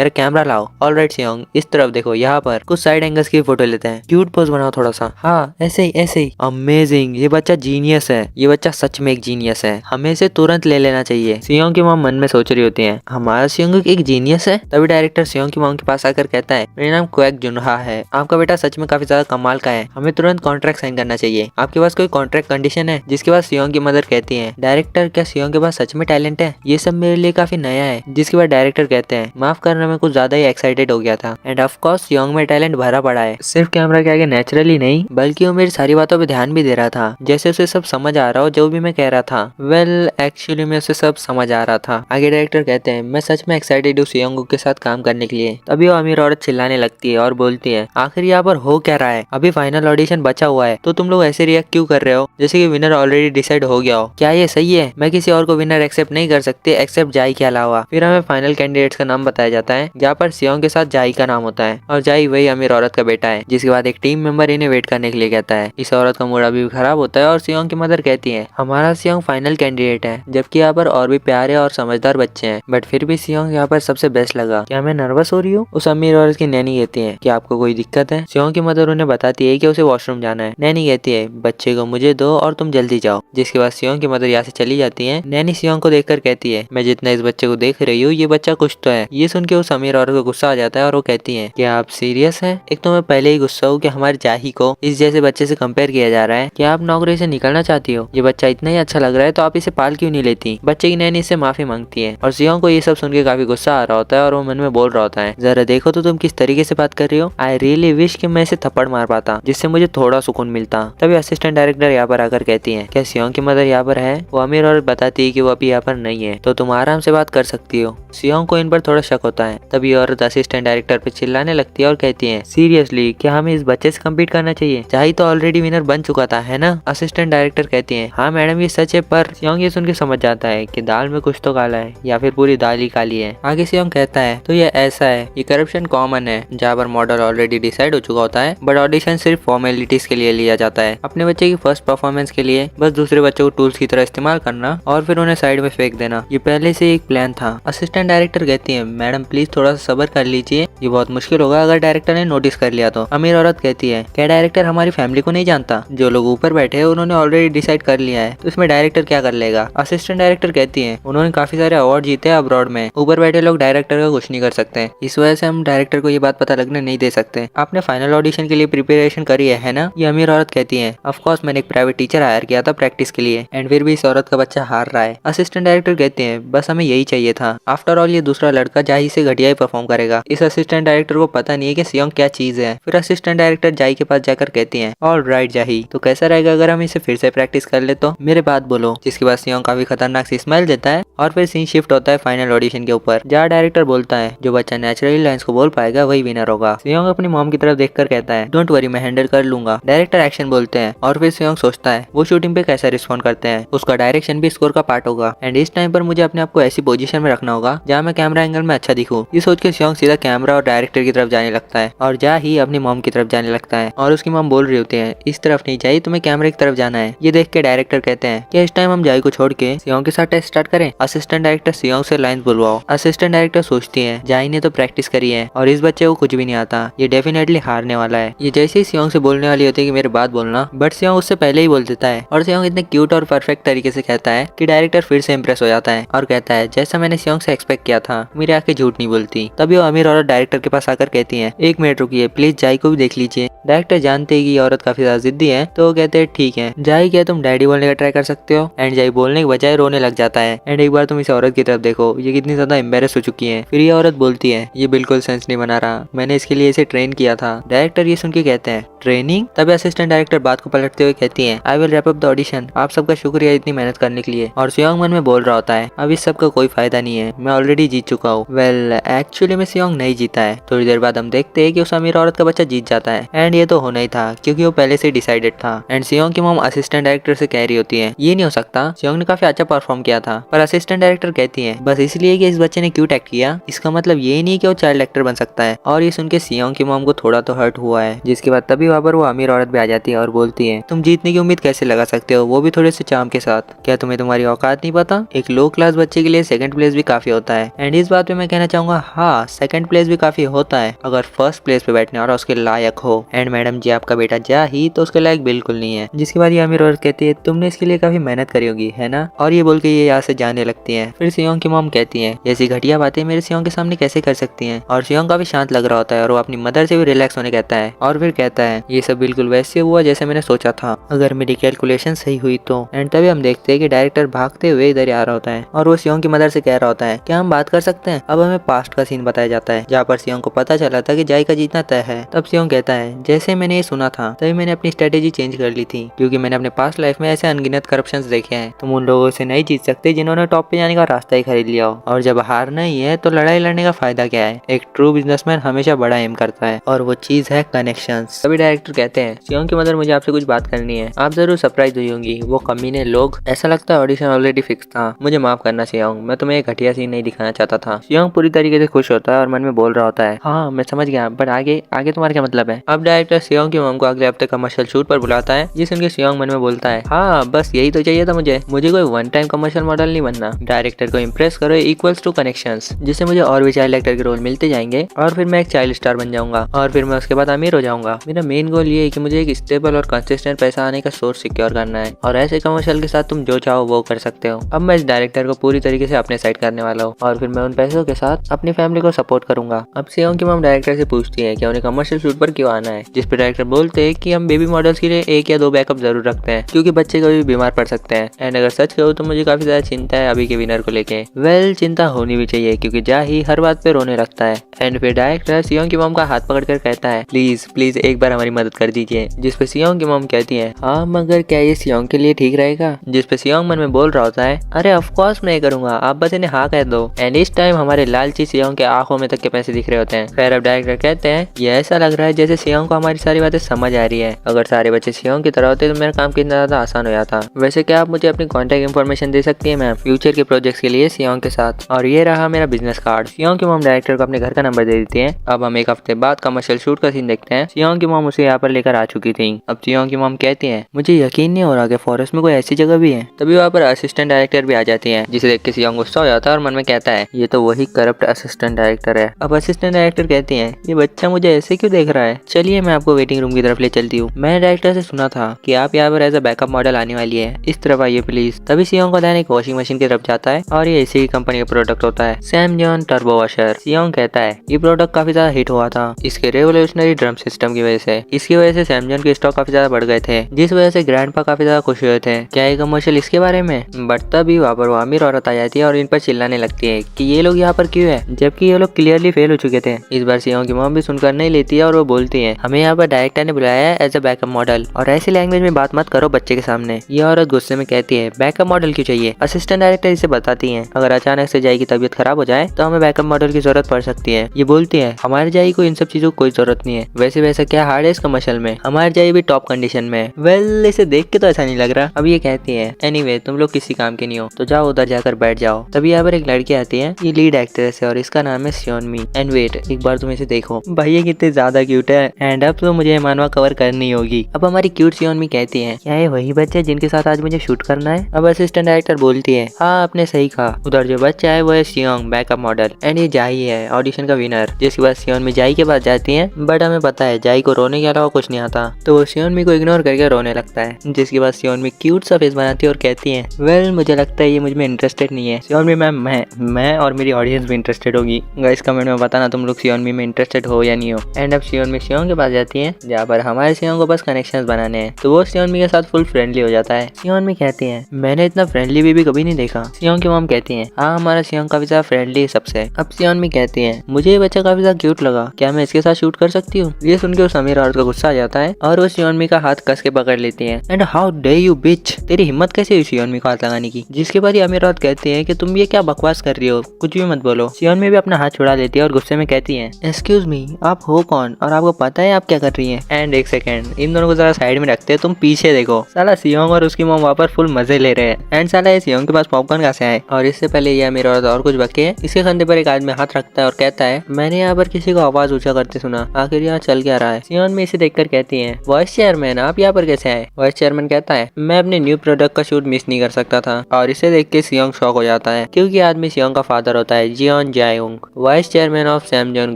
कैमरा लाओ। ऑलराइट सियोंग इस तरफ देखो, यहाँ पर कुछ साइड एंगल्स की फोटो लेते हैं, क्यूट पोज बनाओ थोड़ा सा। हाँ ऐसे ही। अमेजिंग, ये बच्चा जीनियस है, ये बच्चा सच में एक जीनियस है, हमें इसे तुरंत ले लेना चाहिए। सियोंग की मॉम मन में सोच रही होती है हमारा सियोंग एक जीनियस है। तभी डायरेक्टर सियोंग की मॉम के पास आकर कहता है मेरा नाम क्वेक जुनहा है, आपका बेटा सच में काफी ज्यादा कमाल का है, हमें तुरंत कॉन्ट्रैक्ट साइन करना चाहिए। आपके पास कोई कॉन्ट्रैक्ट कंडीशन है। जिसके बाद सियोंग की मदर कहती है डायरेक्टर क्या सियोंग के पास सच में टैलेंट है, ये सब मेरे लिए काफी नया है। जिसके बाद डायरेक्टर कहते हैं माफ करना मैं कुछ ज्यादा ही एक्साइटेड हो गया था एंड ऑफ कोर्स सियोंग में टैलेंट भरा पड़ा है, सिर्फ कैमरा के आगे नेचुरली नहीं बल्कि वो मेरी सारी बातों पे ध्यान भी दे रहा था, जैसे उसे सब समझ आ रहा हो जो भी मैं कह रहा था। वेल एक्चुअली में उसे सब समझ आ रहा था। आगे डायरेक्टर कहते हैं मैं सच में एक्साइटेड हूँ सियोंग के साथ काम करने के लिए। तभी वो अमीर औरत चिल्लाने लगती है और बोलती है आखिर यहाँ पर हो क्या रहा है, अभी फाइनल ऑडिशन बचा हुआ है तो तुम लोग ऐसे रिएक्ट क्यों कर रहे हो जैसे कि विनर ऑलरेडी डिसाइड हो गया हो। क्या ये सही है। मैं किसी और को विनर एक्सेप्ट नहीं कर सकती एक्सेप्ट जाई के अलावा। फिर हमें फाइनल कैंडिडेट्स का नाम बताया जाता है, जहाँ पर सियोंग के साथ जाई का नाम होता है और जाई वही अमीर औरत का बेटा है। जिसके बाद एक टीम मेंबर इन्हें वेट करने के लिए कहता है। इस औरत का मूड अभी भी खराब होता है और सियोंग की मदर कहती है हमारा सियोंग फाइनल कैंडिडेट है, जबकि यहाँ पर और भी प्यारे और समझदार बच्चे हैं, बट फिर भी सियोंग यहाँ पर सबसे बेस्ट लगा। क्या मैं नर्वस हो रही हूँ। उस अमीर औरत की नैनी कहती है कि आपको कोई दिक्कत है। सियोंग की मदर उन्हें बताती है कि उसे वॉशरूम जाना है। नैनी कहती है बच्चे को मुझे दो और तुम जल्दी जाओ। जिसके बाद सियोंग की मदर यहाँ से चली जाती है। नैनी सियोंग को देखकर कहती है मैं जितना इस बच्चे को देख रही हूँ ये बच्चा कुछ तो है। ये सुन के उस अमीर औरत को गुस्सा आ जाता है और वो कहती है क्या आप सीरियस हैं। एक तो मैं पहले ही गुस्सा हूँ कि हमारे जाही को इस जैसे बच्चे से कंपेयर किया जा रहा है। क्या आप नौकरी से निकलना चाहती हो। ये बच्चा इतना ही अच्छा लग रहा है तो आप इसे पाल क्यों नहीं लेती। बच्चे की नैनी इससे माफी मांगती है और सियोंग को ये सब सुन के काफी गुस्सा आ रहा होता है और वो मन में बोल रहा होता है जरा देखो तो तुम किस तरीके से बात कर रही हो। आई रियली विश कि मैं इसे थप्पड़ मार पाता जिससे मुझे थोड़ा सुकून मिलता। तभी असिस्टेंट डायरेक्टर यहाँ पर आकर कहती है क्या सियोंग की मदर यहाँ पर है। वो अमीर औरत बताती है कि वो अभी यहाँ पर नहीं है तो तुम आराम से बात कर सकती सकती हो। सियोंग को इन पर थोड़ा शक होता है। तभी औरत असिस्टेंट डायरेक्टर पे चिल्लाने लगती है और कहती है, सीरियसली क्या हमें इस बच्चे से कम्पीट करना चाहिए? जाही तो ऑलरेडी विनर बन चुका था, है ना? असिस्टेंट डायरेक्टर कहती है, हाँ मैडम ये सच है, पर सियोंग ये सुन के समझ जाता है कि दाल में कुछ तो काला है या फिर पूरी दाल ही काली है। आगे सियोंग कहता है, तो ये ऐसा है, ये करप्शन कॉमन है जहाँ पर मॉडल ऑलरेडी डिसाइड हो चुका होता है, बट ऑडिशन सिर्फ फॉर्मेलिटीज के लिए लिया जाता है। अपने बच्चे की फर्स्ट परफॉर्मेंस के लिए बस दूसरे बच्चों को टूल्स की तरह इस्तेमाल करना और फिर उन्हें साइड में फेंक देना, ये पहले से एक प्लान था। असिस्टेंट डायरेक्टर कहती है, मैडम प्लीज थोड़ा सा सब्र कर लीजिए, ये बहुत मुश्किल होगा अगर डायरेक्टर ने नोटिस कर लिया तो। अमीर औरत कहती है, क्या डायरेक्टर हमारी फैमिली को नहीं जानता? जो लोग ऊपर बैठे हैं उन्होंने ऑलरेडी डिसाइड कर लिया है, तो इसमें डायरेक्टर क्या कर लेगा? असिस्टेंट डायरेक्टर कहती है, उन्होंने काफी सारे अवार्ड जीते हैं अब्रॉड में, ऊपर बैठे लोग डायरेक्टर का कुछ नहीं कर सकते, इस वजह से हम डायरेक्टर को ये बात पता लगने नहीं दे सकते। आपने फाइनल ऑडिशन के लिए प्रिपरेशन करी है ना? ये अमीर औरत कहती है, ऑफ कोर्स मैंने एक प्राइवेट टीचर हायर किया था प्रैक्टिस के लिए, एंड फिर भी इस औरत का बच्चा हार रहा है। असिस्टेंट डायरेक्टर कहते हैं, बस हमें यही चाहिए था, आफ्टर ऑल ये दूसरा लड़का जाही से घटिया ही परफॉर्म करेगा। इस असिस्टेंट डायरेक्टर को पता नहीं है कि सियोंग क्या चीज है। फिर असिस्टेंट डायरेक्टर जाही के पास जाकर कहती है, ऑल राइट जाही, तो कैसा रहेगा अगर हम इसे फिर से प्रैक्टिस कर ले तो? मेरे बात बोलो। जिसके बाद सियोंग काफी खतरनाक सी स्माइल देता है और फिर सीन शिफ्ट होता है फाइनल ऑडिशन के ऊपर, जहाँ डायरेक्टर बोलता है, जो बच्चा नेचुरली लाइंस को बोल पाएगा वही विनर होगा। सियोंग अपनी मॉम की तरफ देखकर कहता है, डोंट वरी मैं हैंडल कर लूंगा। डायरेक्टर एक्शन बोलते हैं और फिर सियोंग सोचता है वो शूटिंग पे कैसा रिस्पॉन्ड करते हैं, उसका डायरेक्शन भी स्कोर का पार्ट होगा, एंड इस टाइम पर मुझे अपने आप को ऐसी पोजीशन में रखना होगा जहाँ मैं कैमरा एंगल में अच्छा दिखूं। ये सोच के सियोंग सीधा कैमरा और डायरेक्टर की तरफ जाने लगता है और जा ही अपनी मॉम की तरफ जाने लगता है, और उसकी मॉम बोल रही होती है, इस तरफ नहीं चाहिए, तुम्हें कैमरे की तरफ जाना है। ये देख के डायरेक्टर कहते हैं, क्या इस टाइम हम जाही को छोड़ के सियोंग के साथ टेस्ट स्टार्ट करें? असिस्टेंट डायरेक्टर सियोंग से लाइंस बुलवाओ। असिस्टेंट डायरेक्टर सोचती है, जाही ने तो प्रैक्टिस करी है और इस बच्चे को कुछ भी नहीं आता, ये डेफिनेटली हारने वाला है। ये जैसे ही सियोंग से बोलने वाली होती है कि मेरी बात बोलना, बट सियोंग उससे पहले ही बोल देता है, और सियोंग इतने क्यूट और परफेक्ट तरीके से कहता है कि डायरेक्टर फिर से इंप्रेस हो जाता है और कहता है, जैसा मैंने सियोंग से एक्सपेक्ट किया था, मेरी आंखें झूठ नहीं बोलती। तभी वो अमीर औरत डायरेक्टर के पास आकर कहती है, एक मिनट रुकिए प्लीज, जाही को भी देख लीजिए। डायरेक्टर जानते हैं कि ये औरत काफी ज्यादा जिद्दी है, तो वो कहते हैं, ठीक है जाही, क्या तुम डैडी बोलने का ट्राई कर सकते हो? एंड जाही बोलने के बजाय रोने लग जाता है, एंड एक बार तुम इस औरत की तरफ देखो, ये कितनी ज्यादा एम्बेरस हो चुकी है। फिर ये औरत बोलती है, ये बिल्कुल सेंस नहीं बना रहा, मैंने इसके लिए इसे ट्रेन किया था। डायरेक्टर ये सुन के कहते हैं, ट्रेनिंग? तभी असिस्टेंट डायरेक्टर बात को पलटते हुए कहती है, I will wrap up the audition, आप सबका शुक्रिया इतनी मेहनत करने के लिए। और सियोंग मन में बोल रहा होता है, अब इस सब का कोई फायदा नहीं है, मैं ऑलरेडी जीत चुका हूँ। वेल एक्चुअली में सियोंग नहीं जीता है। थोड़ी देर बाद हम देखते हैं कि उस अमीर औरत का बच्चा जीत जाता है, एंड ये तो होना ही था क्योंकि वो पहले से डिसाइडेड था। एंड सियोंग की मॉम असिस्टेंट डायरेक्टर से कह रही होती है, ये नहीं हो सकता, सियोंग ने काफी अच्छा परफॉर्म किया था। पर असिस्टेंट डायरेक्टर कहती है, बस इसलिए कि इस बच्चे ने क्यूट एक्ट किया, इसका मतलब ये नहीं कि वो चाइल्ड एक्टर बन सकता है। और ये सुन के सियोंग की मॉम को थोड़ा तो हर्ट हुआ है। जिसके बाद तभी वहाँ पर वो अमीर औरत भी आ जाती है और बोलती है, तुम जीतने की उम्मीद कैसे लगा सकते हो, वो भी थोड़े से चार्म के साथ? क्या तुम्हें तुम्हारी औकात नहीं पता? एक लो क्लास बच्चे के लिए सेकंड प्लेस भी काफी होता है। एंड इस बात पे मैं कहना चाहूंगा, हाँ सेकंड प्लेस भी काफी होता है अगर फर्स्ट प्लेस पे बैठने वाला उसके लायक हो। एंड मैडम जी आपका बेटा जा ही तो उसके लायक बिल्कुल नहीं है। जिसके बाद ये अमीर औरत कहती है, तुमने इसके लिए काफी मेहनत करी होगी है ना? और ये बोल के ये यहाँ से जाने लगती है। फिर सियोंग की मॉम कहती है, ऐसी घटिया बातें मेरे सियोंग के सामने कैसे कर सकती हैं? और सियोंग काफी शांत लग रहा होता है और वो अपनी मदर से भी रिलैक्स होने कहता है, और फिर कहता है, ये सब बिल्कुल वैसे हुआ जैसे मैंने सोचा था, अगर मेरी कैलकुलेशन सही हुई तो। एंड तभी हम देखते हैं कि डायरेक्टर भागते हुए इधर आ रहा होता है और वो सियोंग की मदर से कह रहा होता है, क्या हम बात कर सकते हैं? अब हमें पास्ट का सीन बताया जाता है जहाँ पर सियोंग को पता चला था कि जाही का जीतना तय है। तब सियोंग कहता है, जैसे मैंने ये सुना था तभी मैंने अपनी स्ट्रेटेजी चेंज कर ली थी, क्योंकि मैंने अपने पास्ट लाइफ में ऐसे अनगिनत करप्शंस देखे हैं। तुम उन लोगों से नहीं जीत सकते जिन्होंने टॉप पे जाने का रास्ता ही खरीद लिया हो, और जब हारना ही है तो लड़ाई लड़ने का फायदा क्या है? एक ट्रू बिजनेसमैन हमेशा बड़ा एम करता है और वो चीज है कनेक्शंस। तभी डायरेक्टर कहते हैं, सियोंग की मदर मुझे आपसे कुछ बात करनी है, आप जरूर सरप्राइज हुई होंगी, वो कमीने लोग, ऐसा लगता है ऑडिशन ऑलरेडी फिक्स था, मुझे माफ करना सियोंग, मैं तुम्हें एक घटिया सीन नहीं दिखाना चाहता था। सियोंग पूरी तरीके से खुश होता है और मन में बोल रहा होता है, हाँ मैं समझ गया, बट आगे आगे तुम्हारा क्या मतलब है? अब डायरेक्टर सियोंग की मॉम को अगले हफ्ते कमर्शियल शूट पर बुलाता है। ये सुन के सियोंग मन में बोलता है, हाँ बस यही तो चाहिए था मुझे कोई वन टाइम कमर्शियल मॉडल नहीं बनना, डायरेक्टर को इम्प्रेस करो इक्वल्स टू कनेक्शंस, जिससे मुझे और भी चाइल्ड एक्टर के रोल मिलते जाएंगे और फिर मैं एक चाइल्ड स्टार बन जाऊंगा और फिर मैं उसके बाद अमीर हो जाऊंगा। मेरा मेन गोल ये है कि मुझे एक स्टेबल और कंसिस्टेंट पैसा आने का सोर्स सिक्योर करना है, और ऐसे कमर्शियल के साथ तुम जो चाहो वो कर सकते हो। अब मैं इस डायरेक्टर को पूरी तरीके से अपने साइड करने वाला हूँ और फिर मैं उन पैसों के साथ अपनी फैमिली को सपोर्ट करूंगा। अब सियोंग की मॉम डायरेक्टर से पूछती है कि उन्हें कमर्शियल शूट पर क्यों आना है, जिस पर डायरेक्टर बोलते हैं कि हम बेबी मॉडल्स के लिए 1 या 2 बैकअप जरूर रखते हैं क्योंकि बच्चे कभी बीमार पड़ सकते हैं। एंड अगर सच कहो तो मुझे काफी ज्यादा चिंता है अभी के विनर को लेके। वेल चिंता होनी भी चाहिए क्योंकि जाही हर बात पे रोने लगता है। एंड फिर डायरेक्टर सियोंग की मॉम का हाथ पकड़कर कहता है, प्लीज प्लीज एक बार हमारी मदद कर दीजिए। जिस पे सियोंग की मॉम कहती है, हाँ मगर क्या ये सियोंग के लिए ठीक रहेगा? जिस पे सियोंग मन में बोल रहा होता है, अरे ऑफ कोर्स मैं करूंगा, आप बस इन्हें हाँ कह दो। एंड इस टाइम हमारे लालची सियोंग के आंखों में तक के पैसे दिख रहे होते हैं। फिर अब डायरेक्टर कहते हैं ये ऐसा लग रहा है जैसे सियोंग को हमारी सारी बातें समझ आ रही है। अगर सारे बच्चे सियोंग की तरह होते तो मेरा काम कितना ज्यादा आसान हो जाता। वैसे क्या आप मुझे अपनी कॉन्टेक्ट इन्फॉर्मेशन दे सकती है मैम फ्यूचर के प्रोजेक्ट्स के लिए सियोंग के साथ। और ये रहा मेरा बिजनेस कार्ड। सियोंग की मॉम डायरेक्टर को अपने घर का नंबर दे देती है। अब हम एक हफ्ते बाद कमर्शियल शूट का सीन देखते हैं। सियोंग की मॉम उसे यहाँ पर लेकर आ चुकी थी। अब सियोंग की मॉम कहती है मुझे यकीन नहीं हो रहा कि फॉरेस्ट में कोई ऐसी जगह भी है। तभी वहाँ पर असिस्टेंट डायरेक्टर भी आ जाती है, जिसे देख के सियोंग गुस्सा हो जाता है और मन में कहता है ये तो वही करप्ट असिस्टेंट डायरेक्टर है। अब असिस्टेंट डायरेक्टर कहती है ये बच्चा मुझे ऐसे क्यों देख रहा है, चलिए मैं आपको वेटिंग रूम की तरफ ले चलती हूँ। मैंने डायरेक्टर से सुना था कि आप यहाँ पर एज अ बैकअप मॉडल आने वाली है, इस तरफ आइए प्लीज। तभी सियोंग का ध्यान एक वॉशिंग मशीन की तरफ जाता है और ये इसी कंपनी का प्रोडक्ट होता है, सैमजॉन टर्बो वॉशर। सियोंग कहता है ये प्रोडक्ट काफी ज्यादा हिट हुआ था इसके रेवोल्यूशनरी ड्रम सिस्टम की वजह से। इसकी वजह से सैमजॉन के स्टॉक काफी ज्यादा बढ़ गए थे, जिस वजह से ग्रैंडपा काफी ज्यादा खुश हुए थे। क्या ये कमर्शियल इसके बारे में? बट तभी वहाँ पर वो अमीर औरत आ जाती है और इन पर चिल्लाने लगती है कि ये लोग यहाँ पर क्यों है, जबकि ये लोग क्लियरली फेल हो चुके थे। इस बार सियोंग की मॉम भी सुनकर नहीं लेती है और वो बोलती है हमें यहाँ पर डायरेक्टर ने बुलाया है एज अ बैकअप मॉडल और ऐसी लैंग्वेज में बात मत करो बच्चे के सामने। ये औरत गुस्से में कहती है बैकअप मॉडल क्यों चाहिए? असिस्टेंट डायरेक्टर इसे बताती है अगर अचानक से जाई की तबीयत खराब हो जाए तो हमें बैकअप मॉडल की जरूरत पड़ सकती है। ये बोलती है हमारे जाई को इन सब चीजों की कोई जरूरत नहीं है, वैसे वैसा क्या हार्ड है इस कमर्शियल में, हमारे जाई भी टॉप कंडीशन में। वेल इसे देख के तो ऐसा नहीं लग रहा। अब ये कहती है एनीवे तुम लोग किसी काम के नहीं हो तो जाओ उधर जाकर बैठ जाओ। तभी यहाँ पर एक लड़की आती है, ये लीड एक्ट्रेस है और इसका नाम है सियोनमी। एंड वेट एक बार तुम इसे देखो भाई ये कितने ज्यादा क्यूट है। एंड अब तो मुझे मानवा कवर करनी होगी। अब हमारी क्यूट सियोनमी कहती है क्या ये वही बच्चे जिनके साथ आज मुझे शूट करना है? अब असिस्टेंट डायरेक्टर बोलती है हाँ आपने सही कहा, उधर जो बच्चा है वो है सियोंग बैकअप मॉडल एंड ये जाई है ऑडिशन का विनर। जिसके बाद सियोनमी जाई के पास जाती है बट हमें पता है जाई को रोने के अलावा कुछ नहीं आता, तो वो सियोनमी को इग्नोर करके रोने लगता है। जिसके बाद सियोनमी क्यूट सा फेस बनाती है और कहती है वेल मुझे लगता है ये मुझ में इंटरेस्टेड नहीं है। सियोनमी मैम मैं और मेरी ऑडियंस भी इंटरेस्टेड होगी। गाइस कमेंट में बताना तुम लोग सियोनमी में इंटरेस्टेड हो या नहीं हो। एंड अब सियोनमी सियोंग के पास जाती है जहाँ पर हमारे सियोंग को बस कनेक्शंस बनाने हैं, तो वो सियोनमी के साथ फुल फ्रेंडली हो जाता है। सियोनमी कहती है मैंने इतना फ्रेंडली बेबी कभी नहीं देखा। सियोंग की मॉम कहती है हाँ हमारा सियोंग काफी ज्यादा फ्रेंडली है सबसे। अब सियोनमी कहती है मुझे ये बच्चा काफी ज्यादा क्यूट लगा, क्या मैं इसके साथ शूट कर सकती हूँ? ये सुन के उस अमीर औरत का गुस्सा आ जाता है और वो सियोनमी का हाथ कस के पकड़ लेती है। एंड हाउ डे यू बिच, तेरी हिम्मत कैसे हुई सियोनमी को हाथ लगाने की? जिसके बाद ये अमीर औरत कहती है कि तुम ये क्या बकवास कर रही हो, कुछ भी मत बोलो। सियोनमी भी अपना हाथ छुड़ा लेती है और गुस्से में कहती है एक्सक्यूज मी आप हो कौन और आपको पता है आप क्या कर रही हैं? एंड एक सेकंड इन दोनों को जरा साइड में रखते हैं, तुम पीछे देखो। साला सियोंग और उसकी मॉम वहाँ पर फुल मजे ले रहे हैं। एंड साला ये सियोंग के पास पॉपकॉर्न कहाँ से आए? और इससे पहले ये अमीर औरत और कुछ बके इसके कंधे पर एक आदमी हाथ रखता है और कहता है मैंने यहाँ पर किसी को आवाज ऊंचा करते सुना, आखिर यहाँ चल क्या रहा है? सियोनमी इसे देखकर कहती है वाइस चेयरमैन आप यहाँ पर कैसे आए? वाइस चेयरमैन कहता है मैं अपने न्यू प्रोडक्ट का शूट मिस नहीं कर सकता था। और इसे देख के सियोंग शॉक हो जाता है क्योंकि आदमी सियोंग का फादर होता है Jeon Jaeyong, vice chairman of सैमजॉन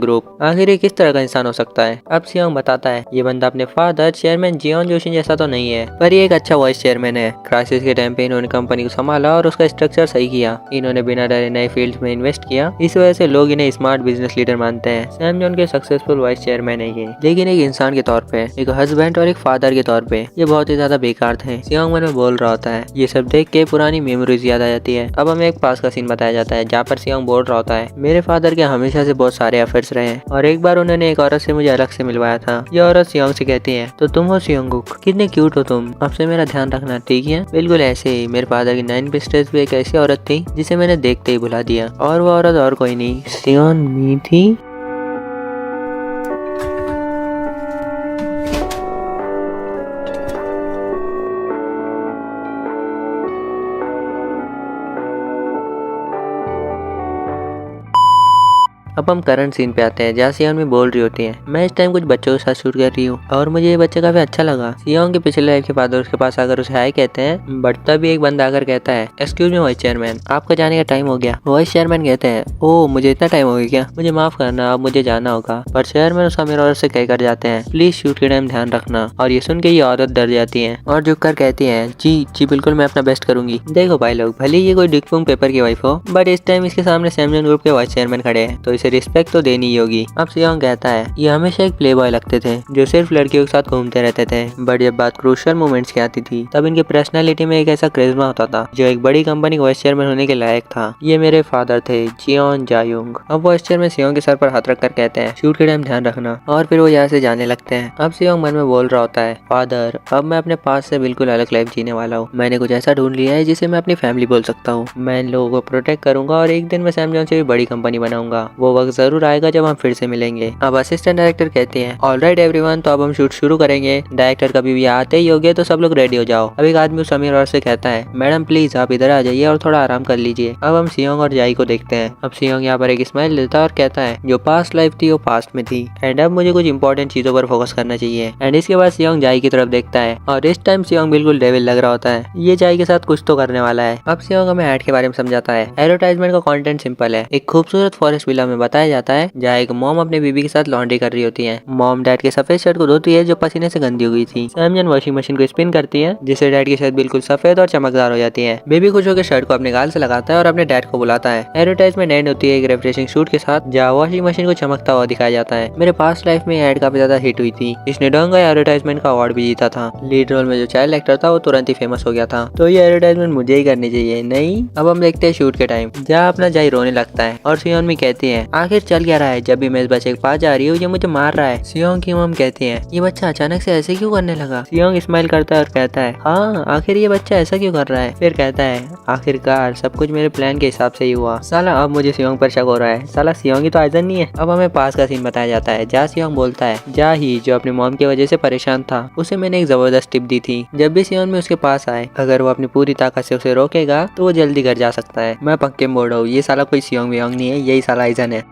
ग्रुप। आखिर ये किस तरह का इंसान हो सकता है? अब सियोंग बताता है ये बंदा अपने फादर चेयरमैन जियोन जोशी जैसा तो नहीं है, पर ये एक अच्छा वाइस चेयरमैन है। क्राइसिस के टाइम पे इन्होंने कंपनी को संभाला और उसका स्ट्रक्चर सही किया। इन्होंने बिना डरे नए फील्ड में इन्वेस्ट किया, इस वजह से लोग इन्हें स्मार्ट बिजनेस लीडर मानते हैं। सैमजॉन के सक्सेसफुल वाइस चेयरमैन है ये, लेकिन एक इंसान के तौर पे, एक हस्बैंड और एक फादर के तौर पे ये बहुत ही ज्यादा बेकार थे। सियोंग मन में बोल रहा होता है। ये सब देख के पुरानी मेमोरीज याद आ जाती है। अब हमें एक पास का सीन बताया जाता है जहाँ पर सियोंग बोल रहा होता है मेरे फादर के हमेशा से बहुत सारे अफेयर्स रहे हैं और एक बार उन्होंने एक औरत से मुझे अलग से मिलवाया था। ये औरत सियोंग से कहती है तो तुम हो सियोंगुक, कितने क्यूट हो तुम, आपसे मेरा ध्यान रखना ठीक है? बिल्कुल ऐसे ही मेरे फादर की 9 पिस्टल्स भी एक ऐसी औरत थी जिसे मैंने देखते ही भुला दिया और वो औरत और कोई नहीं सियोनमी थी। अब हम करंट सीन पे आते हैं जहाँ सियोंग बोल रही होती है मैं इस टाइम कुछ बच्चों के साथ शूट कर रही हूँ और मुझे ये बच्चा काफी अच्छा लगा। सियोंग के पिछले लाइफ के फादर उसके पास आकर उसे हाय कहते हैं बट तभी एक बंदा आकर कहता है एक्सक्यूज मी वाइस चेयरमैन आपका जाने का टाइम हो गया। वाइस चेयरमैन कहते हैं ओह मुझे इतना टाइम हो गया क्या, मुझे माफ करना अब मुझे जाना होगा। पर चेयरमैन उस अमीर औरत से कहकर जाते हैं प्लीज शूट के टाइम ध्यान रखना। और ये सुन के ये औरत डर जाती है और झुककर कहती है जी जी बिल्कुल मैं अपना बेस्ट करूंगी। देखो भाई लोग भले ये कोई डिकफुंग पेपर की वाइफ हो बट इस टाइम इसके सामने सैमजॉन ग्रुप के वाइस चेयरमैन खड़े हैं तो इसे रिस्पेक्ट तो देनी ही होगी। अब सियोंग कहता है ये हमेशा एक प्ले बॉय लगते थे जो सिर्फ लड़कियों के साथ घूमते रहते थे, बट जब बात क्रूशियल मोमेंट्स की आती थी तब इनकी पर्सनैलिटी में एक ऐसा क्रिश्मा होता था जो एक बड़ी कंपनी के वाइस चेयरमैन होने के लायक था। ये मेरे फादर थे, जियोन जायोंग। अब वाइस चेयरमैन सियोंग के सर पर हाथ रखकर कहते हैं शूट के टाइम ध्यान रखना, और फिर वो यहाँ से जाने लगते हैं। अब सियोंग मन में बोल रहा होता है फादर, अब मैं अपने पास से बिल्कुल अलग लाइफ जीने वाला हूँ। मैंने कुछ ऐसा ढूंढ लिया है जिसे मैं अपनी फैमिली बोल सकता हूँ। मैं इन लोगों को प्रोटेक्ट करूंगा और एक दिन मैं सैम जॉन से भी बड़ी कंपनी बनाऊंगा। वो वक्त जरूर आएगा जब हम फिर से मिलेंगे। अब असिस्टेंट डायरेक्टर कहते हैं ऑलराइट एवरीवन, तो अब हम शूट शुरू करेंगे। डायरेक्टर कभी भी आते ही होंगे तो सब लोग रेडी हो जाओ। अब एक आदमी उस अमीर औरत से कहता है मैडम प्लीज आप इधर आ जाइए और थोड़ा आराम कर लीजिए। अब हम सियोंग और जाई को देखते हैं। अब सियोंग यहाँ पर एक स्माइल देता है और कहता है जो पास्ट लाइफ थी वो पास्ट में थी एंड अब मुझे कुछ इंपॉर्टेंट चीजों पर फोकस करना चाहिए। एंड इसके बाद सियोंग जाई की तरफ देखता है और इस टाइम सियोंग बिल्कुल डेविल लग रहा होता है। ये जाई के साथ कुछ तो करने वाला है। अब सियोंग हमें ऐड के बारे में समझाता है। एडवर्टाइजमेंट का कंटेंट सिंपल है। एक खूबसूरत फॉरेस्ट विला में बताया जाता है जहाँ एक मॉम अपने बीबी के साथ लॉन्ड्री कर रही होती है। मॉम डैड के सफेद शर्ट को धोती है जो पसीने से गंदी हो गई थी। सैम जॉन वॉशिंग मशीन को स्पिन करती है जिससे डैड की शर्ट बिल्कुल सफेद और चमकदार हो जाती है। बेबी खुश होकर शर्ट को अपने गाल से लगाता है और अपने डैड को बुलाता है। एडवर्टाइजमेंट एंड होती है एक रिफ्रेशिंग सूट के साथ जहाँ वॉशिंग मशीन को चमकता हुआ दिखाया जाता है। मेरे पास्ट लाइफ में एड काफी ज्यादा हिट हुई थी। इसने डोंगा एडवर्टाइजमेंट का अवार्ड भी जीता था। लीड रोल में जो चाइल्ड एक्टर था वो तुरंत ही फेमस हो गया था। तो ये एडवर्टाइजमेंट मुझे ही करनी चाहिए। नहीं, अब हम देखते हैं शूट के टाइम जहाँ अपना जाई रोने लगता है और सियोंग भी कहती है आखिर चल क्या रहा है, जब भी मैं इस बच्चे के पास जा रही हूँ ये मुझे मार रहा है। सियोंग की मम कहती है ये बच्चा अचानक से ऐसे क्यों करने लगा। सियोंग स्माइल करता है और कहता है हाँ आखिर ये बच्चा ऐसा क्यों कर रहा है। फिर कहता है आखिरकार सब कुछ मेरे प्लान के हिसाब से ही हुआ। साला अब मुझे सियोंग पर शक हो रहा है। साला सियोंग ही तो आइजन नहीं है। अब हमें पास का सीन बताया जाता है जहाँ सियोंग बोलता है जा ही जो अपनी मॉम की वजह से परेशान था उसे मैंने एक जबरदस्त टिप दी थी। जब भी सियोंग में उसके पास आए अगर वो अपनी पूरी ताकत से उसे रोकेगा तो वो जल्दी घर जा सकता है। मैं पक्के में बोल रहा हूँ ये साला कोई सियोंग वियोंग नहीं है, यही साला आइजन है।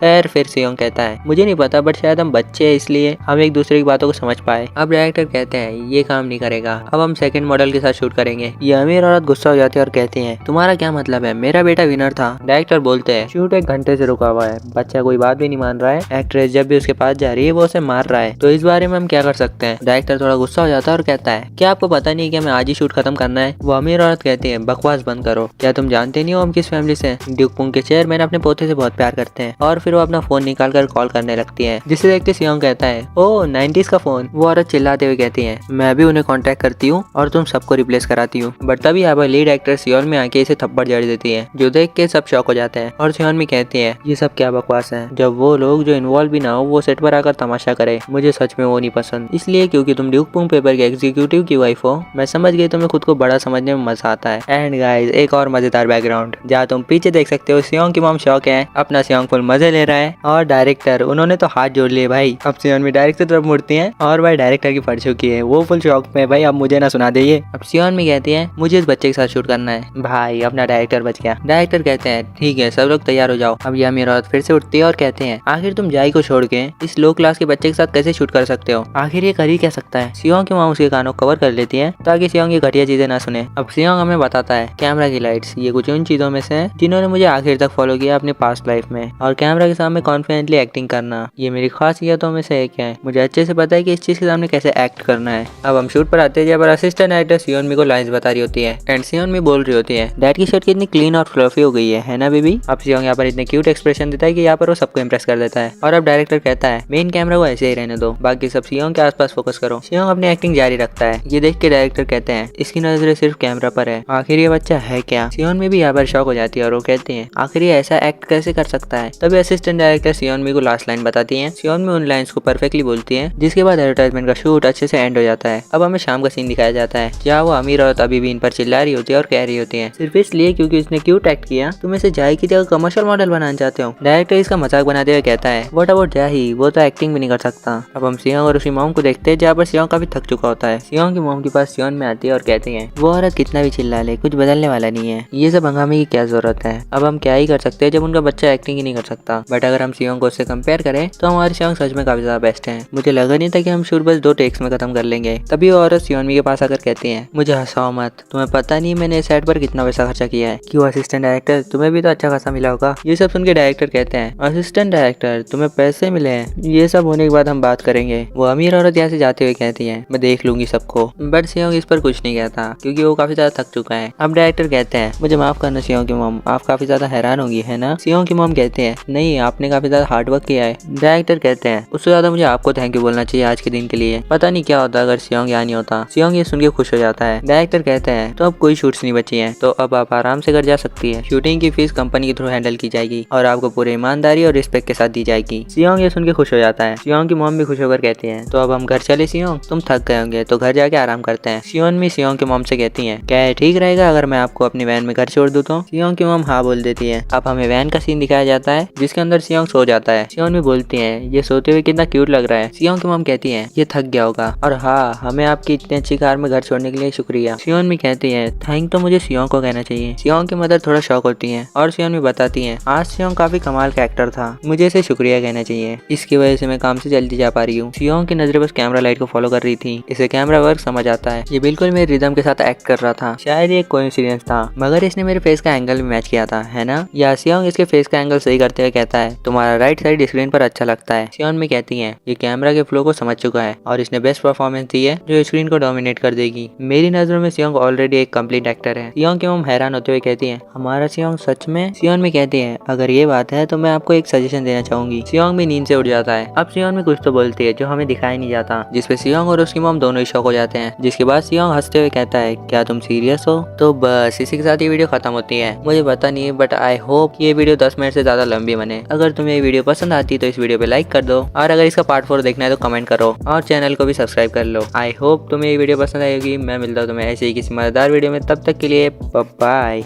खैर फिर सियोंग कहता है मुझे नहीं पता बट शायद हम बच्चे हैं इसलिए हम एक दूसरे की बातों को समझ पाए। अब डायरेक्टर कहते हैं ये काम नहीं करेगा, अब हम सेकंड मॉडल के साथ शूट करेंगे। ये अमीर औरत गुस्सा हो जाती है और कहती है तुम्हारा क्या मतलब है, मेरा बेटा विनर था। डायरेक्टर बोलते हैं शूट 1 घंटे से रुका हुआ है, बच्चा कोई बात भी नहीं मान रहा है। एक्ट्रेस जब भी उसके पास जा रही है वो उसे मार रहा है, तो इस बारे में हम क्या कर सकते हैं। डायरेक्टर थोड़ा गुस्सा हो जाता है और कहता है क्या आपको पता नहीं कि हमें आज ही शूट खत्म करना है। वो अमीर औरत कहती है बकवास बंद करो, क्या तुम जानते नहीं हो हम किस फैमिली से। ड्यूक पुंग के चेयरमैन अपने पोते से बहुत प्यार करते हैं। और फिर वो अपना फोन निकाल कर कॉल करने लगती है जिसे देखते सियोंग कहता है ओह 90s का फोन। वो औरत चिल्लाते हुए कहती है मैं भी उन्हें कांटेक्ट करती हूँ और तुम सबको रिप्लेस कराती हूँ। बट तभी यहाँ पर लीड एक्टर सियोन में आके इसे थप्पड़ जड़ देती है जो देख के सब शॉक हो जाते हैं। और सियोन में कहती है ये सब क्या बकवास है, जब वो लोग जो इन्वॉल्व भी ना हो वो सेट पर आकर तमाशा करे। मुझे सच में वो नहीं पसंद, इसलिए क्योंकि तुम ड्यूक पुंग पेपर के एग्जीक्यूटिव की वाइफ हो। मैं समझ गई तुम्हें खुद को बड़ा समझने में मजा आता है। एंड गाइस एक और मजेदार बैकग्राउंड जहाँ तुम पीछे देख सकते हो सियोंग की मॉम शौक है, अपना सियोंग फुल मजे ले रहा है और डायरेक्टर उन्होंने तो हाथ जोड़ लिए भाई। अब सियोन भी डायरेक्टर तरफ मुड़ती हैं और भाई डायरेक्टर की पड़ चुकी है, वो फुल शौक में भाई अब मुझे ना सुना दे। अब सियोन भी कहती है मुझे इस बच्चे के साथ शूट करना है। भाई अपना डायरेक्टर बच गया। डायरेक्टर कहते हैं ठीक है सब लोग तैयार हो जाओ। अब यह मेरी औरत फिर से उठती है और कहते हैं आखिर तुम जाई को छोड़ के इस लो क्लास के बच्चे के साथ कैसे शूट कर सकते हो, आखिर ये कर ही क्या सकता है। सियोंग की माँ उसके कानों कवर कर लेती है ताकि सियोंग ये घटिया चीजें ना सुने। अब सियोंग हमें बताता है कैमरा की लाइट्स ये कुछ उन चीजों में से हैं जिन्होंने मुझे आखिर तक फॉलो किया अपनी पास्ट लाइफ में, और कैमरा के सामने कॉन्फिडेंटली एक्टिंग करना ये मेरी खासियतों में से एक है। मुझे अच्छे से पता है कि इस चीज के सामने कैसे एक्ट करना है। अब हम शूट पर आते हैं जहाँ पर असिस्टेंट एक्टर सियोन मी को लाइंस बता रही होती है एंड सियोन मी बोल रही होती है डैड की शर्ट कितनी क्लीन और फ्लफी हो गई है ना बेबी। अब सियोंग यहाँ पर इतने क्यूट एक्सप्रेशन देता है कि यहाँ पर वो सबको इम्प्रेस कर देता है। और अब डायरेक्टर कहता है मेन कैमरा को ऐसे ही रहने दो, बाकी सब सियोंग के आसपास फोकस करो। सियोंग अपनी एक्टिंग जारी रखता है। ये देख के डायरेक्टर कहते हैं इसकी नजरें सिर्फ कैमरा पर है, आखिर ये बच्चा है क्या। सियोन मी भी यहाँ पर शॉक हो जाती है और वो कहती है आखिर ये ऐसा एक्ट कैसे कर सकता है। तभी असिस्टेंट डायरेक्टर सियोन मी को लास्ट लाइन बताती है। सियोन मी उन लाइन्स को परफेक्टली बोलती है जिसके बाद एडवर्टाइजमेंट का शूट अच्छे से एंड हो जाता है। अब हमें शाम का सीन दिखाया जाता है जहाँ वो अमीर औरत अभी भी इन पर चिल्ला रही होती है और कह रही होती है सिर्फ इसलिए क्योंकि उसने क्यूट एक्ट किया तुम इसे जाही की जगह कमर्शियल मॉडल बनाना चाहते हो। डायरेक्टर इसका मजाक बनाते हुए कहता है व्हाट अबाउट जाही, वो तो एक्टिंग भी नहीं कर सकता। अब हम सियोंग और उसकी मॉम को देखते हैं जहाँ पर सियोंग काफी थक चुका होता है। सियोंग की मॉम के पास सियोन में आती है और कहती है वो औरत कितना भी चिल्ला ले कुछ बदलने वाला नहीं है, ये सब हंगामे की क्या जरूरत है। अब हम क्या ही कर सकते हैं जब उनका बच्चा एक्टिंग ही नहीं कर सकता। बट अगर हम सियोंग को उससे कंपेयर करें तो हमारे सियोंग सच में काफी ज्यादा बेस्ट हैं। मुझे लगा नहीं था कि हम शूट बस 2 टेक्स में खत्म कर लेंगे। तभी वो औरत सियोनमी के पास आकर कहती है, मुझे हंसाओ मत, तुम्हें पता नहीं मैंने इस सेट पर कितना पैसा खर्चा किया है। क्यों असिस्टेंट डायरेक्टर, तुम्हें भी तो अच्छा खासा मिला होगा। ये सब सुन के डायरेक्टर कहते हैं, असिस्टेंट डायरेक्टर तुम्हें पैसे मिले हैं, ये सब होने के बाद हम बात करेंगे। वो अमीर औरत यहाँ से जाते हुए कहती है, मैं देख लूंगी सबको। बट सियोंग इस पर कुछ नहीं कहता क्योंकि वो काफी ज्यादा थक चुका है। अब डायरेक्टर कहते हैं, मुझे माफ करना सियोंग की मॉम, आप काफी ज्यादा हैरान होंगी है ना। सियोंग की मॉम कहते हैं, नहीं आपने काफी ज्यादा हार्डवर्क किया है। डायरेक्टर कहते हैं, उससे ज्यादा मुझे आपको थैंक यू बोलना चाहिए आज के दिन के लिए। पता नहीं क्या होता अगर सियोंग यहाँ नहीं होता। सियोंग ये सुन के खुश हो जाता है। डायरेक्टर कहते हैं, तो अब कोई शूट्स नहीं बची है, तो अब आप आराम से घर जा सकती है। शूटिंग की फीस कंपनी के थ्रू हैंडल की जाएगी और आपको पूरी ईमानदारी और रिस्पेक्ट के साथ दी जाएगी। सियोंग ये सुन के खुश हो जाता है। सियोंग की मॉम भी खुश होकर कहती है, तो अब हम घर चले सियोंग, तुम थक गए होंगे तो घर जाके आराम करते हैं। सियोनमी सियोंग की मॉम से कहती है, क्या ये ठीक रहेगा अगर मैं आपको अपनी वैन में घर छोड़ दूं तो? सियोंग की मॉम हाँ बोल देती है। अब हमें वैन का सीन दिखाया जाता है जिसके अंदर सियोंग सो जाता है। सियोनमी बोलती है, ये सोते हुए कितना क्यूट लग रहा है। सियोंग की मॉम कहती है, ये थक गया होगा और हाँ हमें आपकी इतनी अच्छी कार में घर छोड़ने के लिए शुक्रिया। सियोनमी कहती है, थैंक तो मुझे सियोंग को कहना चाहिए। सियोंग की मदर थोड़ा शौक होती है और सियोनमी बताती है, आज सियोंग काफी कमाल का एक्टर था, मुझे इसे शुक्रिया कहना चाहिए, इसकी वजह से मैं काम से जल्दी जा पा रही हूँ। सियोंग की नजरें बस कैमरा लाइट को फॉलो कर रही थी। इसे कैमरा वर्क समझ आता है। ये बिल्कुल मेरे रिदम के साथ एक्ट कर रहा था। शायद ये कोइंसिडेंस था मगर इसने मेरे फेस का एंगल भी मैच किया था, है ना। या सियोंग इसके फेस का एंगल सही करते हुए कहता है, तुम्हारा राइट साइड स्क्रीन पर अच्छा लगता है। सियोनमी कहती है, ये कैमरा के फ्लो को समझ चुका है और इसने बेस्ट परफॉर्मेंस दी है जो स्क्रीन को डोमिनेट कर देगी। मेरी नजरों में सियोंग ऑलरेडी एक कंप्लीट एक्टर है। सियोंग की मॉम हैरान होते हुए कहती है, हमारा सियोंग सच में? सियोनमी कहती है, अगर ये बात है तो मैं आपको एक सजेशन देना चाहूंगी। सियोंग भी नींद से उठ जाता है। अब सियोंग कुछ तो बोलती है जो हमें दिखाई नहीं जाता, जिसपे सियोंग और उसकी मॉम दोनों ही शॉक हो जाते हैं। जिसके बाद सियोंग हंसते हुए कहता है, क्या तुम सीरियस हो? तो बस इसी के साथ ये वीडियो खत्म होती है। मुझे पता नहीं बट आई होप ये वीडियो 10 मिनट से ज्यादा लंबी बने। अगर तुम्हें ये वीडियो पसंद आती तो इस वीडियो पे लाइक कर दो और अगर इसका पार्ट 4 देखना है तो कमेंट करो और चैनल को भी सब्सक्राइब कर लो। आई होप तुम्हें ये वीडियो पसंद आएगी। मैं मिलता हूँ तुम्हें ऐसे ही किसी मजेदार वीडियो में, तब तक के लिए बाय।